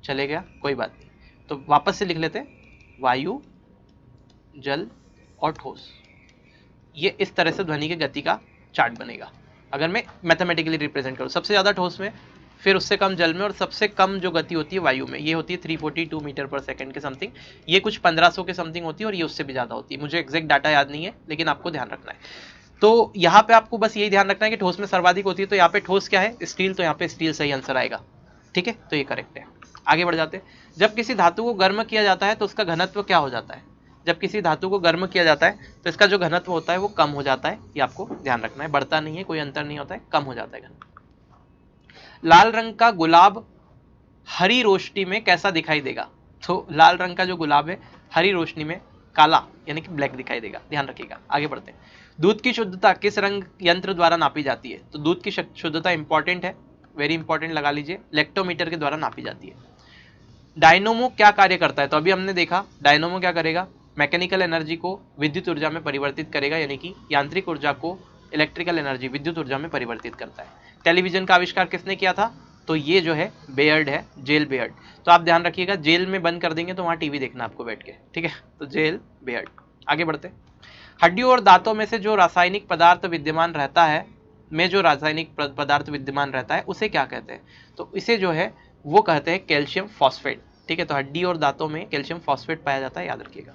चले गया, कोई बात नहीं। तो वापस से लिख लेते हैं, वायु, जल और ठोस। ये इस तरह से ध्वनि की गति का चार्ट बनेगा अगर मैं मैथमेटिकली रिप्रेजेंट करूँ। सबसे ज़्यादा ठोस में, फिर उससे कम जल में और सबसे कम जो गति होती है वायु में, ये होती है 342 मीटर पर सेकंड के समथिंग। ये कुछ 1500 के समथिंग होती है और ये उससे भी ज़्यादा होती है। मुझे एग्जैक्ट डाटा याद नहीं है लेकिन आपको ध्यान रखना है। तो यहाँ पे आपको बस यही ध्यान रखना है कि ठोस में सर्वाधिक होती है। तो यहाँ पे ठोस क्या है? स्टील। तो यहाँ पे स्टील सही आंसर आएगा, ठीक है। तो ये करेक्ट है। आगे बढ़ जाते हैं। जब किसी धातु को गर्म किया जाता है तो उसका घनत्व क्या हो जाता है? जब किसी धातु को गर्म किया जाता है तो इसका जो घनत्व होता है वो कम हो जाता है। ये आपको ध्यान रखना है, बढ़ता नहीं है, कोई अंतर नहीं होता है, कम हो जाता है घनत्व। लाल रंग का गुलाब हरी रोशनी में कैसा दिखाई देगा? तो लाल रंग का जो गुलाब है हरी रोशनी में काला यानी कि ब्लैक दिखाई देगा, ध्यान रखिएगा। आगे बढ़ते हैं। दूध की शुद्धता किस रंग यंत्र द्वारा नापी जाती है? तो दूध की शुद्धता इंपॉर्टेंट है, वेरी इंपॉर्टेंट लगा लीजिए, लेक्टोमीटर के द्वारा नापी जाती है। डायनोमो क्या कार्य करता है? तो अभी हमने देखा डायनोमो क्या करेगा, मैकेनिकल एनर्जी को विद्युत ऊर्जा में परिवर्तित करेगा, यानी कि यांत्रिक ऊर्जा को इलेक्ट्रिकल एनर्जी विद्युत ऊर्जा में परिवर्तित करता है। टेलीविजन का आविष्कार किसने किया था? तो ये जो है बेयर्ड है, जेल बेयर्ड। तो आप ध्यान रखिएगा, जेल में बंद कर देंगे तो वहाँ टीवी देखना आपको बैठ के, ठीक है। तो जेल बेयर्ड। आगे बढ़ते। हड्डियों और दांतों में से जो रासायनिक पदार्थ विद्यमान रहता है, उसे क्या कहते हैं? तो इसे जो है वो कहते हैं कैल्शियम फॉस्फेट, ठीक है। तो हड्डी और दांतों में कैल्शियम फॉस्फेट पाया जाता है, याद रखिएगा।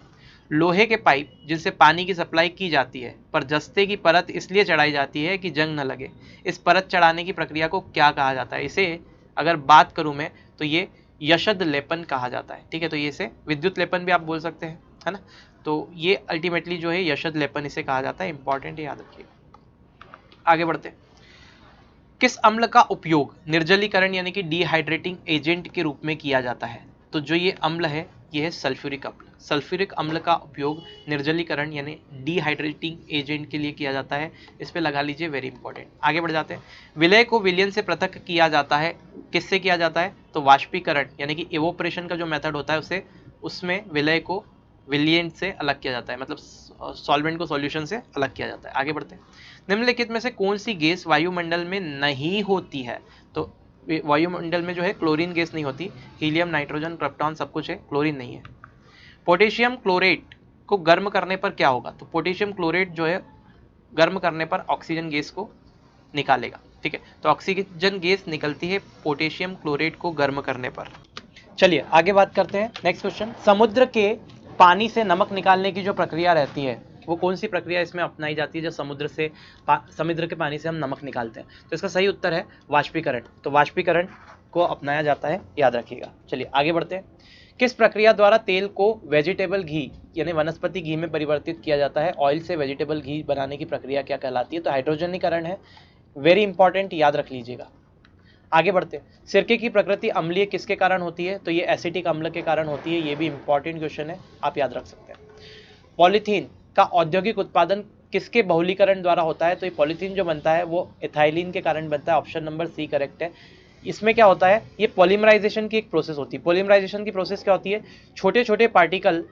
लोहे के पाइप जिनसे पानी की सप्लाई की जाती है पर जस्ते की परत इसलिए चढ़ाई जाती है कि जंग न लगे, इस परत चढ़ाने की प्रक्रिया को क्या कहा जाता है? इसे अगर बात करूं मैं तो ये यशद लेपन कहा जाता है, ठीक है। तो ये इसे विद्युत लेपन भी आप बोल सकते हैं, है ना। तो ये अल्टीमेटली जो है यशद लेपन इसे कहा जाता है, इंपॉर्टेंट है, याद रखिएगा। आगे बढ़ते हैं। किस अम्ल का उपयोग निर्जलीकरण यानी कि डिहाइड्रेटिंग एजेंट के रूप में किया जाता है? तो जो ये अम्ल है ये है सल्फ्यूरिक अम्ल। सल्फ्यूरिक अम्ल का उपयोग निर्जलीकरण यानी डिहाइड्रेटिंग एजेंट के लिए किया जाता है, इस पे लगा लीजिए, वेरी इंपॉर्टेंट। आगे बढ़ जाते हैं। विलय को विलयन से पृथक किया जाता है, किससे किया जाता है? तो वाष्पीकरण यानी कि एवोपरेशन का जो मेथड होता है उसमें विलय को विलियन से अलग किया जाता है, मतलब सॉल्वेंट को सॉल्यूशन से अलग किया जाता है। आगे बढ़ते हैं। निम्नलिखित में से कौन सी गैस वायुमंडल में नहीं होती है? तो वायुमंडल में जो है क्लोरीन गैस नहीं होती, हीलियम, नाइट्रोजन, क्रिप्टॉन सब कुछ है, क्लोरीन नहीं है। पोटेशियम क्लोरेट को गर्म करने पर क्या होगा? तो पोटेशियम क्लोरेट जो है गर्म करने पर ऑक्सीजन गैस को निकालेगा, ठीक है। तो ऑक्सीजन गैस निकलती है पोटेशियम क्लोरेट को गर्म करने पर। चलिए आगे बात करते हैं, नेक्स्ट क्वेश्चन। समुद्र के पानी से नमक निकालने की जो प्रक्रिया रहती है वो कौन सी प्रक्रिया इसमें अपनाई जाती है जब समुद्र के पानी से हम नमक निकालते हैं? तो इसका सही उत्तर है वाष्पीकरण। तो वाष्पीकरण को अपनाया जाता है, याद रखिएगा। चलिए आगे बढ़ते हैं। किस प्रक्रिया द्वारा तेल को वेजिटेबल घी यानी वनस्पति घी में परिवर्तित किया जाता है? ऑयल से वेजिटेबल घी बनाने की प्रक्रिया क्या कहलाती है? तो हाइड्रोजनीकरण है, वेरी इंपॉर्टेंट, याद रख लीजिएगा। आगे बढ़ते हैं। सिरके की प्रकृति अम्लीय किसके कारण होती है? तो ये एसिटिक अम्ल के कारण होती है, ये भी इंपॉर्टेंट क्वेश्चन है, आप याद रख सकते हैं। पॉलीथीन का औद्योगिक उत्पादन किसके बहुलीकरण द्वारा होता है? तो ये पॉलीथीन जो बनता है वो इथाइलिन के कारण बनता है। ऑप्शन नंबर सी करेक्ट है। इसमें क्या होता है, ये पॉलीमराइजेशन की एक प्रोसेस होती है। पॉलीमराइजेशन की प्रोसेस क्या होती है? छोटे छोटे पार्टिकल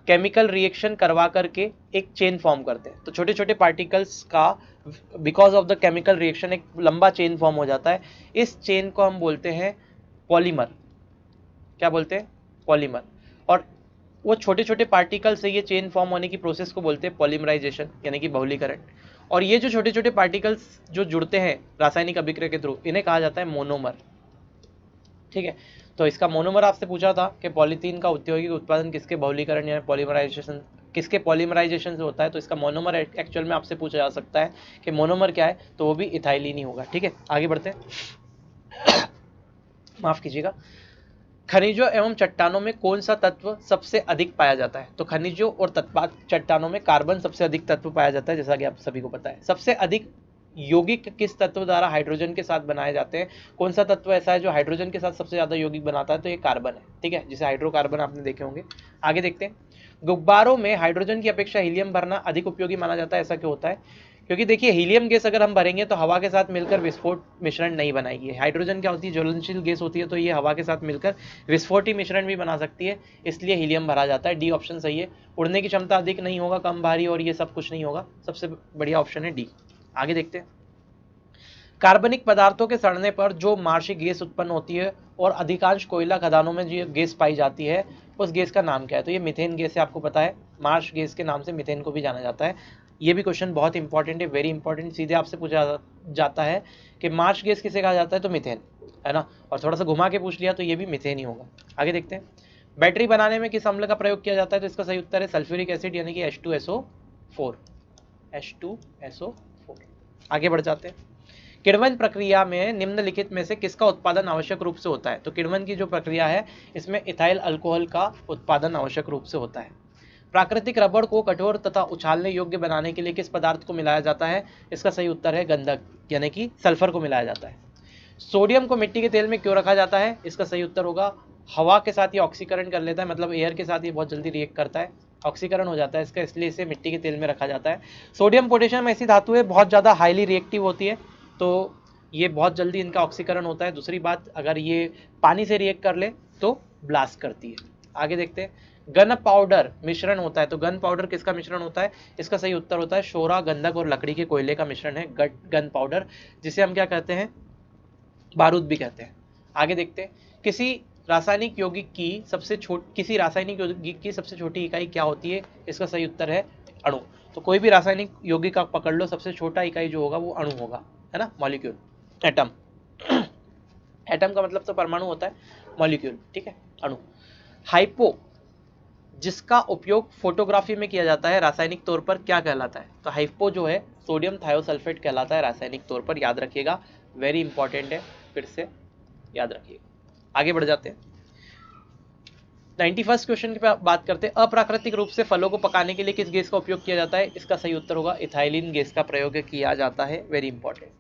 केमिकल रिएक्शन करवा करके एक चेन फॉर्म करते हैं। तो छोटे छोटे पार्टिकल्स का because of the chemical reaction एक लंबा चेन फॉर्म हो जाता है। इस चेन को हम बोलते हैं पॉलीमर। क्या बोलते हैं? पॉलीमर। और वो छोटे छोटे पार्टिकल से ये चेन फॉर्म होने की प्रोसेस को बोलते हैं पॉलीमराइजेशन, यानी कि बहुलीकरण। और ये जो छोटे छोटे पार्टिकल्स जो जुड़ते हैं रासायनिक अभिक्रिया के थ्रू, इन्हें कहा जाता है मोनोमर। ठीक है, तो इसका मोनोमर आपसे पूछा था कि पॉलीथीन का औद्योगिक उत्पादन किसके बहुलीकरण यानी पॉलीमराइजेशन, किसके पॉलीमराइजेशन से होता है? तो इसका मोनोमर एक्चुअल में आपसे पूछा जा सकता है कि मोनोमर क्या है, तो वो भी इथाइलिन ही होगा। ठीक है, आगे बढ़ते हैं। माफ कीजिएगा। खनिजों एवं चट्टानों में कौन सा तत्व सबसे अधिक पाया जाता है? तो खनिजों और चट्टानों में कार्बन सबसे अधिक तत्व पाया जाता है, जैसा कि आप सभी को पता है। सबसे अधिक यौगिक किस तत्व द्वारा हाइड्रोजन के साथ बनाए जाते हैं? कौन सा तत्व ऐसा है जो हाइड्रोजन के साथ सबसे ज्यादा यौगिक बनाता है? तो ये कार्बन है। ठीक है, जिसे हाइड्रोकार्बन आपने देखे होंगे। आगे देखते हैं। गुब्बारों में हाइड्रोजन की अपेक्षा हीलियम भरना अधिक उपयोगी माना जाता है, ऐसा क्यों होता है? क्योंकि देखिए, हीलियम गैस अगर हम भरेंगे तो हवा के साथ मिलकर विस्फोट मिश्रण नहीं बनाएगी। हाइड्रोजन क्या होती है? ज्वलनशील गैस होती है, तो ये हवा के साथ मिलकर विस्फोटी मिश्रण भी बना सकती है, इसलिए हीलियम भरा जाता है। डी ऑप्शन सही है। उड़ने की क्षमता अधिक नहीं होगा, कम भारी और ये सब कुछ नहीं होगा। सबसे बढ़िया ऑप्शन है डी। आगे देखते हैं। कार्बनिक पदार्थों के सड़ने पर जो मार्शी गैस उत्पन्न होती है और अधिकांश कोयला खदानों में जो गैस पाई जाती है, उस गैस का नाम क्या है? तो ये मीथेन गैस है, आपको पता है। मार्श गैस के नाम से मीथेन को भी जाना जाता है। ये भी क्वेश्चन बहुत इंपॉर्टेंट है, वेरी इंपॉर्टेंट। सीधे आपसे पूछा जाता है कि मार्श गैस किसे कहा जाता है? तो मीथेन, है ना। और थोड़ा सा घुमा के पूछ लिया तो ये भी मीथेन ही होगा। आगे देखते हैं। बैटरी बनाने में किस अम्ल का प्रयोग किया जाता है? तो इसका सही उत्तर है सल्फ्यूरिक एसिड, यानी कि H2SO4। H2SO4। आगे बढ़ जाते हैं। किण्वन प्रक्रिया में निम्नलिखित में से किसका उत्पादन आवश्यक रूप से होता है? तो किण्वन की जो प्रक्रिया है, इसमें इथाइल अल्कोहल का उत्पादन आवश्यक रूप से होता है। प्राकृतिक रबड़ को कठोर तथा उछालने योग्य बनाने के लिए किस पदार्थ को मिलाया जाता है? इसका सही उत्तर है गंधक, यानी कि सल्फर को मिलाया जाता है। सोडियम को मिट्टी के तेल में क्यों रखा जाता है? इसका सही उत्तर होगा हवा के साथ ये ऑक्सीकरण कर लेता है, मतलब एयर के साथ ये बहुत जल्दी रिएक्ट करता है, ऑक्सीकरण हो जाता है इसका, इसलिए इसे मिट्टी के तेल में रखा जाता है। सोडियम पोटेशियम ऐसी धातु है बहुत ज़्यादा हाईली रिएक्टिव होती है, तो ये बहुत जल्दी इनका ऑक्सीकरण होता है। दूसरी बात, अगर ये पानी से रिएक्ट कर ले तो ब्लास्ट करती है। आगे देखते हैं। गन पाउडर मिश्रण होता है, तो गन पाउडर किसका मिश्रण होता है? इसका सही उत्तर होता है शोरा, गंधक और लकड़ी के कोयले का मिश्रण है गन पाउडर, जिसे हम क्या कहते हैं? बारूद भी कहते हैं। आगे देखते हैं। किसी रासायनिक यौगिक की सबसे छोटी इकाई क्या होती है? इसका सही उत्तर है अणु। तो कोई भी रासायनिक यौगिक आप पकड़ लो, सबसे छोटा इकाई जो होगा वो अणु होगा, है ना, मॉलिक्यूल, एटम। एटम का मतलब तो परमाणु होता है, मॉलिक्यूल, ठीक है, अणु। हाइपो, जिसका उपयोग फोटोग्राफी में किया जाता है, रासायनिक तौर पर क्या कहलाता है? तो हाइपो जो है सोडियम थायोसल्फेट कहलाता है रासायनिक तौर पर, याद रखिएगा, वेरी इंपॉर्टेंट है, फिर से याद रखिएगा। आगे बढ़ जाते हैं। 91st क्वेश्चन की बात करते हैं। अप्राकृतिक रूप से फलों को पकाने के लिए किस गैस का उपयोग किया जाता है? इसका सही उत्तर होगा इथाइलिन गैस का प्रयोग किया जाता है, वेरी इंपॉर्टेंट।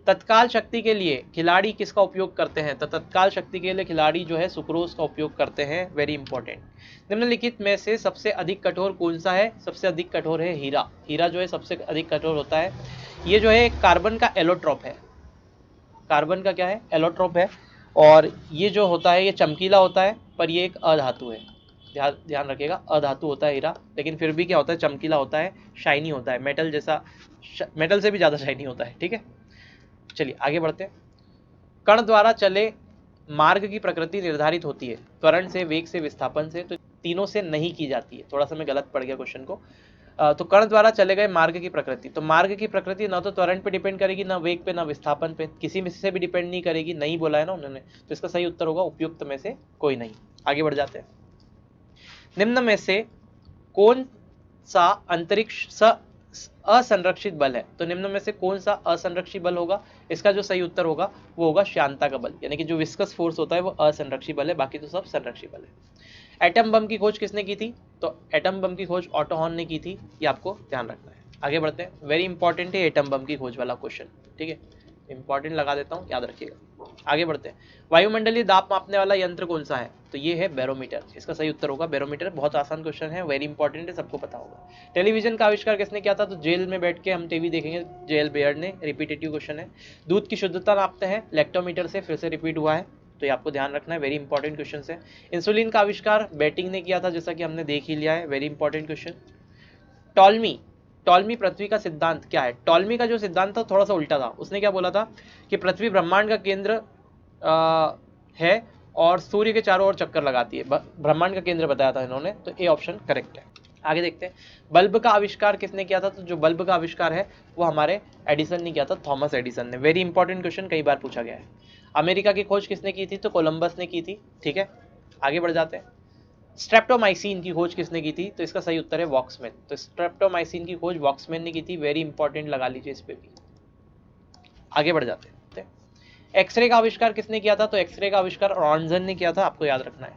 तत्काल शक्ति के लिए खिलाड़ी किसका उपयोग करते हैं? तो तत्काल शक्ति के लिए खिलाड़ी जो है सुक्रोज का उपयोग करते हैं, वेरी इंपॉर्टेंट। निम्नलिखित में से सबसे अधिक कठोर कौन सा है? सबसे अधिक कठोर है हीरा। हीरा जो है सबसे अधिक कठोर होता है। ये जो है कार्बन का एलोट्रोप है, कार्बन का क्या है? एलोट्रोप है। और ये जो होता है ये चमकीला होता है, पर ये एक अधातु है, ध्यान रखिएगा, अधातु होता है हीरा, लेकिन फिर भी क्या होता है? चमकीला होता है, शाइनी होता है, मेटल जैसा, मेटल से भी ज़्यादा शाइनी होता है। ठीक है, चलिए आगे बढ़ते हैं। कण द्वारा चले मार्ग की प्रकृति निर्धारित होती है त्वरण से, वेग से, विस्थापन से, तो तीनों से नहीं की जाती है। थोड़ा सा मैं गलत पढ़ गया क्वेश्चन को। तो कण द्वारा चले गए मार्ग की प्रकृति, तो मार्ग की प्रकृति ना तो त्वरण पे डिपेंड करेगी, ना वेग पे, ना विस्थापन पे, किसी में से भी डिपेंड नहीं करेगी, नहीं बोला है ना उन्होंने, तो इसका सही उत्तर होगा उपयुक्त में से कोई नहीं। आगे बढ़ जाते हैं। निम्न में से कौन सा अंतरिक्ष असंरक्षित बल है? तो निम्न में से कौन सा असंरक्षित बल होगा? इसका जो सही उत्तर होगा वो होगा श्यानता का बल, यानी कि जो विस्कस फोर्स होता है वो असंरक्षित बल है, बाकी तो सब संरक्षित बल है। एटम बम की खोज किसने की थी? तो एटम बम की खोज ऑटो हॉर्न ने की थी, ये आपको ध्यान रखना है। आगे बढ़ते हैं, वेरी इंपॉर्टेंट है एटम बम की खोज वाला क्वेश्चन, ठीक है, इंपॉर्टेंट लगा देता हूँ, याद रखिएगा। आगे बढ़ते हैं। वायुमंडलीय दाब मापने वाला यंत्र कौन सा है? तो ये है बैरोमीटर। इसका सही उत्तर होगा बैरोमीटर। बहुत आसान क्वेश्चन है, वेरी इंपॉर्टेंट है, सबको पता होगा। टेलीविजन का आविष्कार किसने किया था? तो जेल में बैठ के हम टीवी देखेंगे, जेल बेयर्ड ने। रिपीटेटिव क्वेश्चन है। दूध की शुद्धता नापते हैं लैक्टोमीटर से, फिर से रिपीट हुआ है, तो ये आपको ध्यान रखना है, वेरी इंपॉर्टेंट क्वेश्चन है। इंसुलिन का आविष्कार बेटिंग ने किया था, जैसा कि हमने देख ही लिया है, very important question. Ptolemy, Ptolemy पृथ्वी का सिद्धांत क्या है? टॉलमी का जो सिद्धांत था थोड़ा सा उल्टा था। उसने क्या बोला था कि पृथ्वी ब्रह्मांड का केंद्र है और सूर्य के चारों ओर चक्कर लगाती है, ब्रह्मांड का केंद्र बताया था इन्होंने, तो ए ऑप्शन करेक्ट है। आगे देखते हैं। बल्ब का आविष्कार किसने किया था? तो जो बल्ब का आविष्कार है वो हमारे एडिसन ने किया था, थॉमस एडिसन ने। वेरी इंपॉर्टेंट क्वेश्चन, कई बार पूछा गया है। अमेरिका की खोज किसने की थी? तो कोलंबस ने की थी। ठीक है, आगे बढ़ जाते हैं। स्ट्रेप्टोमाइसिन की खोज किसने की थी? तो इसका सही उत्तर है वॉक्समैन। तो स्ट्रेप्टोमाइसिन की खोज वॉक्समैन ने की थी, वेरी इंपॉर्टेंट लगा लीजिए इस पे भी। आगे बढ़ जाते हैं। एक्सरे का आविष्कार किसने किया था? तो एक्सरे का आविष्कार रॉन्जन ने किया था, आपको याद रखना है।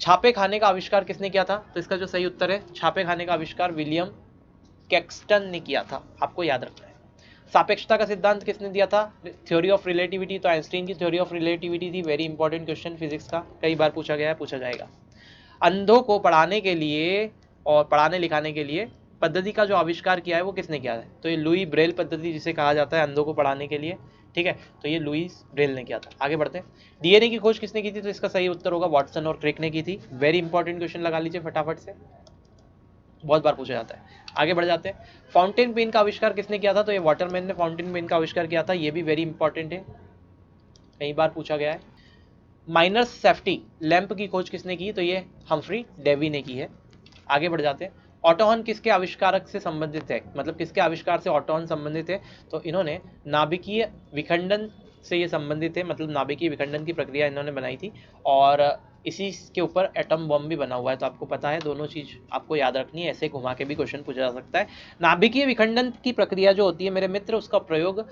छापे खाने का आविष्कार किसने किया था? तो इसका जो सही उत्तर है, छापे खाने का आविष्कार विलियम कैक्सटन ने किया था, आपको याद रखना है। सापेक्षता का सिद्धांत किसने दिया था? थ्योरी ऑफ रिलेटिविटी, तो आइंस्टीन की थ्योरी ऑफ रिलेटिविटी थी, वेरी इंपॉर्टेंट क्वेश्चन फिजिक्स का, कई बार पूछा गया है, पूछा जाएगा। अंधों को पढ़ाने के लिए और पढ़ाने लिखाने के लिए पद्धति का जो आविष्कार किया है वो किसने किया है? तो ये लुई ब्रेल पद्धति जिसे कहा जाता है अंधों को पढ़ाने के लिए, ठीक है, तो ये लुईस ब्रेल ने किया था। आगे बढ़ते हैं। डीएनए की खोज किसने की थी? तो इसका सही उत्तर होगा वाटसन और क्रिक ने की थी, वेरी इंपॉर्टेंट क्वेश्चन लगा लीजिए फटाफट से, बहुत बार पूछा जाता है। आगे बढ़ जाते हैं। फाउंटेन पेन का आविष्कार किसने किया था? तो ये वाटरमैन ने फाउंटेन पेन का आविष्कार किया था, ये भी वेरी इंपॉर्टेंट है, कई बार पूछा गया है। माइनर सेफ्टी लैंप की खोज किसने की? तो ये हम्फ्री डेवी ने की है। आगे बढ़ जाते हैं। ऑटोहन किसके आविष्कारक से संबंधित है? मतलब किसके आविष्कार से ऑटोहन संबंधित है? तो इन्होंने नाभिकीय विखंडन से ये संबंधित है, मतलब नाभिकीय विखंडन की प्रक्रिया इन्होंने बनाई थी, और इसी के ऊपर एटम बम भी बना हुआ है, तो आपको पता है, दोनों चीज आपको याद रखनी है, ऐसे घुमा के भी क्वेश्चन पूछा जा सकता है। नाभिकीय विखंडन की प्रक्रिया जो होती है मेरे मित्र, उसका प्रयोग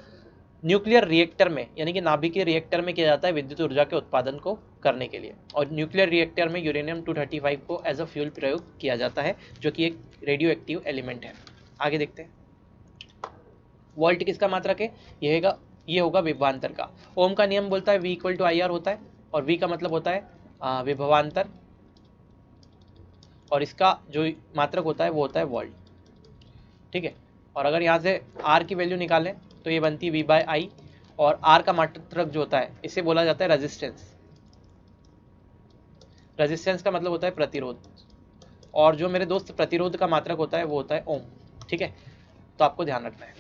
न्यूक्लियर रिएक्टर में, यानी कि नाभिकीय रिएक्टर में किया जाता है विद्युत ऊर्जा के उत्पादन को करने के लिए, और न्यूक्लियर रिएक्टर में यूरेनियम 235 को एज अ फ्यूल प्रयोग किया जाता है, जो कि एक रेडियो एक्टिव एलिमेंट है। आगे देखते हैं। वोल्ट किसका मात्रक है? ये होगा विभवांतर का। ओम का नियम बोलता है V = IR होता है, और V का मतलब होता है विभवांतर, और इसका जो मात्रक होता है वो होता है वोल्ट। ठीक है, और अगर यहाँ से R की वैल्यू निकालें तो ये बनती है V/I, और R का मात्रक जो होता है इसे बोला जाता है रेजिस्टेंस। रेजिस्टेंस का मतलब होता है प्रतिरोध, और जो मेरे दोस्त प्रतिरोध का मात्रक होता है वो होता है ओम। ठीक है, तो आपको ध्यान रखना है।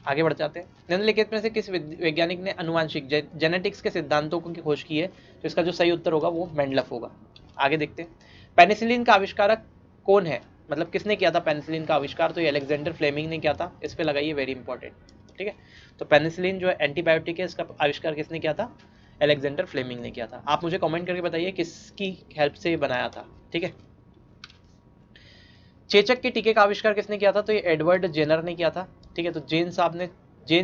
आगे बढ़ जाते हैं। निम्नलिखित में से किस वैज्ञानिक ने अनुवांशिक जेनेटिक्स के सिद्धांतों की खोज की है? तो इसका जो सही उत्तर होगा वो मेंडलफ होगा। आगे देखते हैं। पेनिसिलिन का आविष्कारक कौन है? मतलब किसने किया था पेनिसिलिन का आविष्कार? तो ये अलेक्जेंडर फ्लेमिंग ने किया था, इस पे लगाइए, वेरी इंपॉर्टेंट। ठीक है, तो पेनिसिलिन जो है एंटीबायोटिक है, इसका आविष्कार किसने किया था? अलेक्जेंडर फ्लेमिंग ने किया था। आप मुझे कमेंट करके बताइए किसकी हेल्प से ये बनाया था। ठीक है, चेचक के टीके का आविष्कार किसने किया था? तो ये एडवर्ड जेनर ने किया था। ठीक है, तो जेन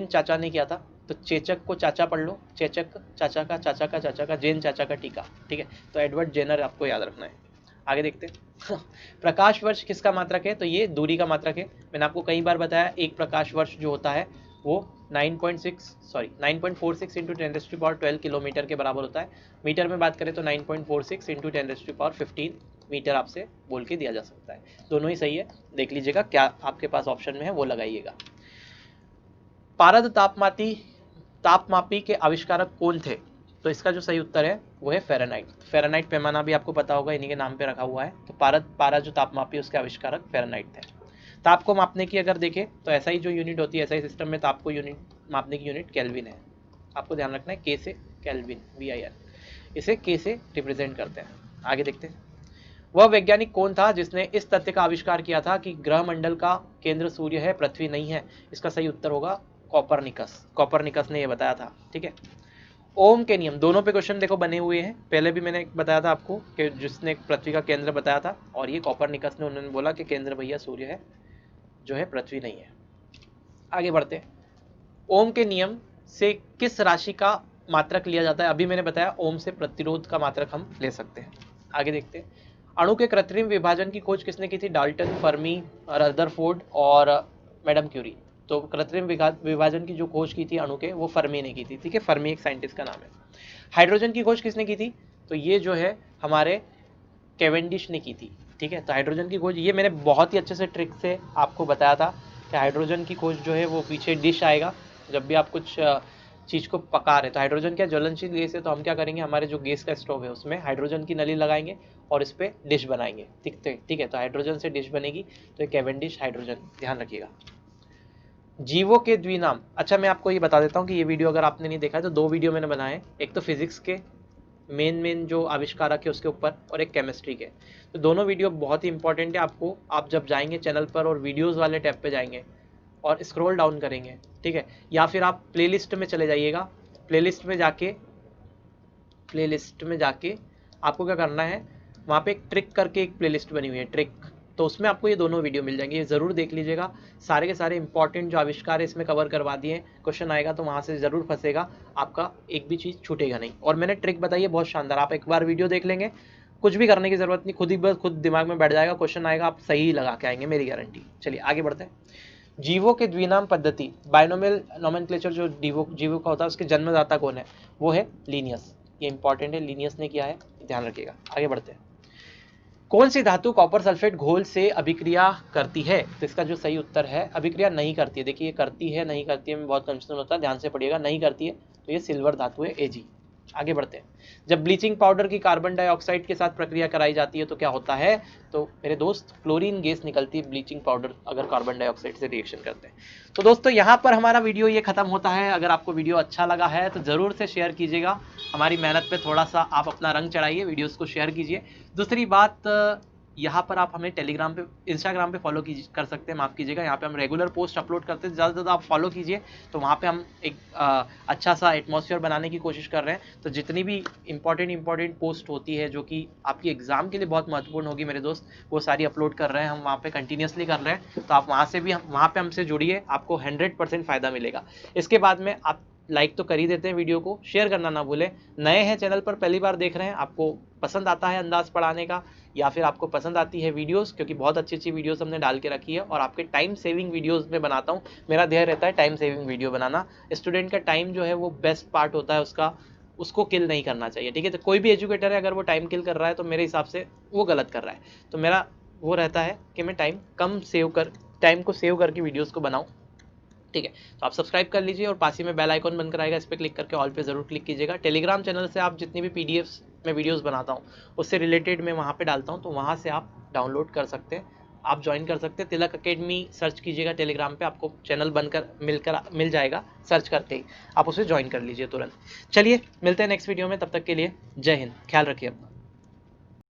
चाचा ने किया था, तो चेचक को चाचा पढ़ लो, चेचक चाचा का चाचा का चाचा का, जेन चाचा का टीका। ठीक है, तो एडवर्ड जेनर आपको याद रखना है। आगे देखते हैं। प्रकाश वर्ष किसका मात्रक है? तो ये दूरी का मात्रक है। मैंने आपको कई बार बताया, एक प्रकाश वर्ष जो होता है वो 9.46 इंटू 10⁻12 किलोमीटर के बराबर होता है। मीटर में बात करें तो 9.46 इंटू 10⁻15 मीटर आपसे बोल के दिया जा सकता है। दोनों ही सही है, देख लीजिएगा क्या आपके पास ऑप्शन में है वो लगाइएगा। पारद तापमापी के आविष्कारक कौन थे? तो इसका जो सही उत्तर है वो है फ़ारेनहाइट। फ़ारेनहाइट पैमाना भी आपको पता होगा, इन्हीं के नाम पे रखा हुआ है। तो पारा जो तापमापी उसके आविष्कारक फ़ारेनहाइट थे। ताप को मापने की अगर देखें तो ऐसा जो यूनिट होती है, ऐसा सिस्टम में ताप को मापने की यूनिट केल्विन है, आपको ध्यान रखना है। के से केल्विन, VIN, इसे के से रिप्रेजेंट करते हैं। आगे देखते हैं। वह वैज्ञानिक कौन था जिसने इस तथ्य का आविष्कार किया था कि ग्रह मंडल का केंद्र सूर्य है, पृथ्वी नहीं है? इसका सही उत्तर होगा कॉपरनिकस ने यह बताया था। ठीक है, ओम के नियम, दोनों पे क्वेश्चन देखो बने हुए हैं। पहले भी मैंने बताया था आपको कि जिसने पृथ्वी का केंद्र बताया था, और ये कॉपरनिकस ने, उन्होंने बोला कि केंद्र भैया सूर्य है, जो है पृथ्वी नहीं है। आगे बढ़ते हैं। ओम के नियम से किस राशि का मात्रक लिया जाता है? अभी मैंने बताया ओम से प्रतिरोध का मात्रक हम ले सकते हैं। आगे देखते हैं। अणु के कृत्रिम विभाजन की खोज किसने की थी? डाल्टन, फर्मी, रदरफोर्ड और मैडम क्यूरी। तो कृत्रिम विभाजन की जो खोज की थी अणु के, वो फर्मी ने की थी। ठीक है, फर्मी एक साइंटिस्ट का नाम है। हाइड्रोजन की खोज किसने की थी? तो ये जो है हमारे कैवेंडिश ने की थी। ठीक है, तो हाइड्रोजन की खोज, ये मैंने बहुत ही अच्छे से ट्रिक से आपको बताया था कि हाइड्रोजन की खोज जो है वो पीछे डिश आएगा। जब भी आप कुछ चीज़ को पका रहे, तो हाइड्रोजन क्या ज्वलनशील गैस है, तो हम क्या करेंगे, हमारे जो गैस का स्टोव है उसमें हाइड्रोजन की नली लगाएंगे और इस पर डिश बनाएंगे। ठीक है, तो हाइड्रोजन से डिश बनेगी, तो ये कैवेंडिश हाइड्रोजन, ध्यान रखिएगा। जीवों के द्विनाम, अच्छा मैं आपको ये बता देता हूँ कि ये वीडियो अगर आपने नहीं देखा है तो 2 वीडियो मैंने बनाए, एक तो फिजिक्स के मेन जो आविष्कारक है उसके ऊपर, और एक केमिस्ट्री के। तो दोनों वीडियो बहुत ही इंपॉर्टेंट है आपको। आप जब जाएंगे चैनल पर और वीडियोस वाले टैब पे जाएंगे और स्क्रॉल डाउन करेंगे, ठीक है, या फिर आप प्लेलिस्ट में चले जाइएगा। प्लेलिस्ट में जाके आपको क्या करना है, वहाँ पे एक ट्रिक करके एक प्लेलिस्ट बनी हुई है, ट्रिक, तो उसमें आपको ये दोनों वीडियो मिल जाएंगे, ये ज़रूर देख लीजिएगा। सारे के सारे इंपॉर्टेंट जो आविष्कार है इसमें कवर करवा दिए। क्वेश्चन आएगा तो वहाँ से ज़रूर फंसेगा, आपका एक भी चीज़ छूटेगा नहीं। और मैंने ट्रिक बताई है बहुत शानदार, आप एक बार वीडियो देख लेंगे, कुछ भी करने की ज़रूरत नहीं, खुद दिमाग में बैठ जाएगा। क्वेश्चन आएगा आप सही लगा के आएंगे, मेरी गारंटी। चलिए आगे बढ़ते हैं। जीवों के द्विनाम पद्धति, बाइनोमियल नोमेनक्लेचर, जो जीवों का होता है उसके जन्मदाता कौन है, वो है लिनियस। ये इंपॉर्टेंट है, लिनियस ने किया है, ध्यान रखिएगा। आगे बढ़ते हैं। कौन सी धातु कॉपर सल्फेट घोल से अभिक्रिया करती है? तो इसका जो सही उत्तर है, अभिक्रिया नहीं करती है। देखिए करती है नहीं करती है में बहुत कंफ्यूजन होता है, ध्यान से पढ़िएगा। नहीं करती है तो ये सिल्वर धातु है, Ag। आगे बढ़ते हैं। जब ब्लीचिंग पाउडर की कार्बन डाइऑक्साइड के साथ प्रक्रिया कराई जाती है तो क्या होता है? तो मेरे दोस्त क्लोरीन गैस निकलती है ब्लीचिंग पाउडर अगर कार्बन डाइऑक्साइड से रिएक्शन करते हैं। तो दोस्तों यहाँ पर हमारा वीडियो ये खत्म होता है। अगर आपको वीडियो अच्छा लगा है तो ज़रूर से शेयर कीजिएगा। हमारी मेहनत पे थोड़ा सा आप अपना रंग चढ़ाइए, वीडियोस को शेयर कीजिए। दूसरी बात, यहाँ पर आप हमें टेलीग्राम पे, इंस्टाग्राम पे फॉलो कर सकते हैं, माफ़ कीजिएगा। यहाँ पे हम रेगुलर पोस्ट अपलोड करते हैं, ज़्यादा से ज़्यादा आप फॉलो कीजिए। तो वहाँ पे हम एक अच्छा सा एटमॉस्फेयर बनाने की कोशिश कर रहे हैं। तो जितनी भी इंपॉर्टेंट पोस्ट होती है जो कि आपकी एग्ज़ाम के लिए बहुत महत्वपूर्ण होगी मेरे दोस्त, वो सारी अपलोड कर रहे हैं हम, वहाँ पे कंटिन्यूसली कर रहे हैं। तो आप वहाँ से भी वहाँ पे हमसे जुड़िए, आपको 100% फ़ायदा मिलेगा। इसके बाद में आप लाइक तो कर ही देते हैं वीडियो को, शेयर करना ना भूलें। नए हैं चैनल पर, पहली बार देख रहे हैं, आपको पसंद आता है अंदाज पढ़ाने का, या फिर आपको पसंद आती है वीडियोस, क्योंकि बहुत अच्छी वीडियोस हमने डाल के रखी है और आपके टाइम सेविंग वीडियोस में बनाता हूँ। मेरा ध्येय रहता है टाइम सेविंग वीडियो बनाना। स्टूडेंट का टाइम जो है वो बेस्ट पार्ट होता है उसका, उसको किल नहीं करना चाहिए। ठीक है, तो कोई भी एजुकेटर है अगर वो टाइम किल कर रहा है तो मेरे हिसाब से वो गलत कर रहा है। तो मेरा वो रहता है कि मैं टाइम को सेव करके वीडियोज़ को बनाऊँ। ठीक है, तो आप सब्सक्राइब कर लीजिए और पास ही में बेल आइकॉन बनकर आएगा, इस पर क्लिक करके ऑल पे ज़रूर क्लिक कीजिएगा। टेलीग्राम चैनल से आप जितनी भी पीडीएफ्स में वीडियोस बनाता हूँ उससे रिलेटेड मैं वहाँ पे डालता हूँ, तो वहाँ से आप डाउनलोड कर सकते हैं, आप ज्वाइन कर सकते हैं। तिलक अकेडमी सर्च कीजिएगा टेलीग्राम पे, आपको चैनल मिल जाएगा, सर्च करते ही आप उसे ज्वाइन कर लीजिए तुरंत। चलिए मिलते हैं नेक्स्ट वीडियो में, तब तक के लिए जय हिंद, ख्याल रखिए अपना।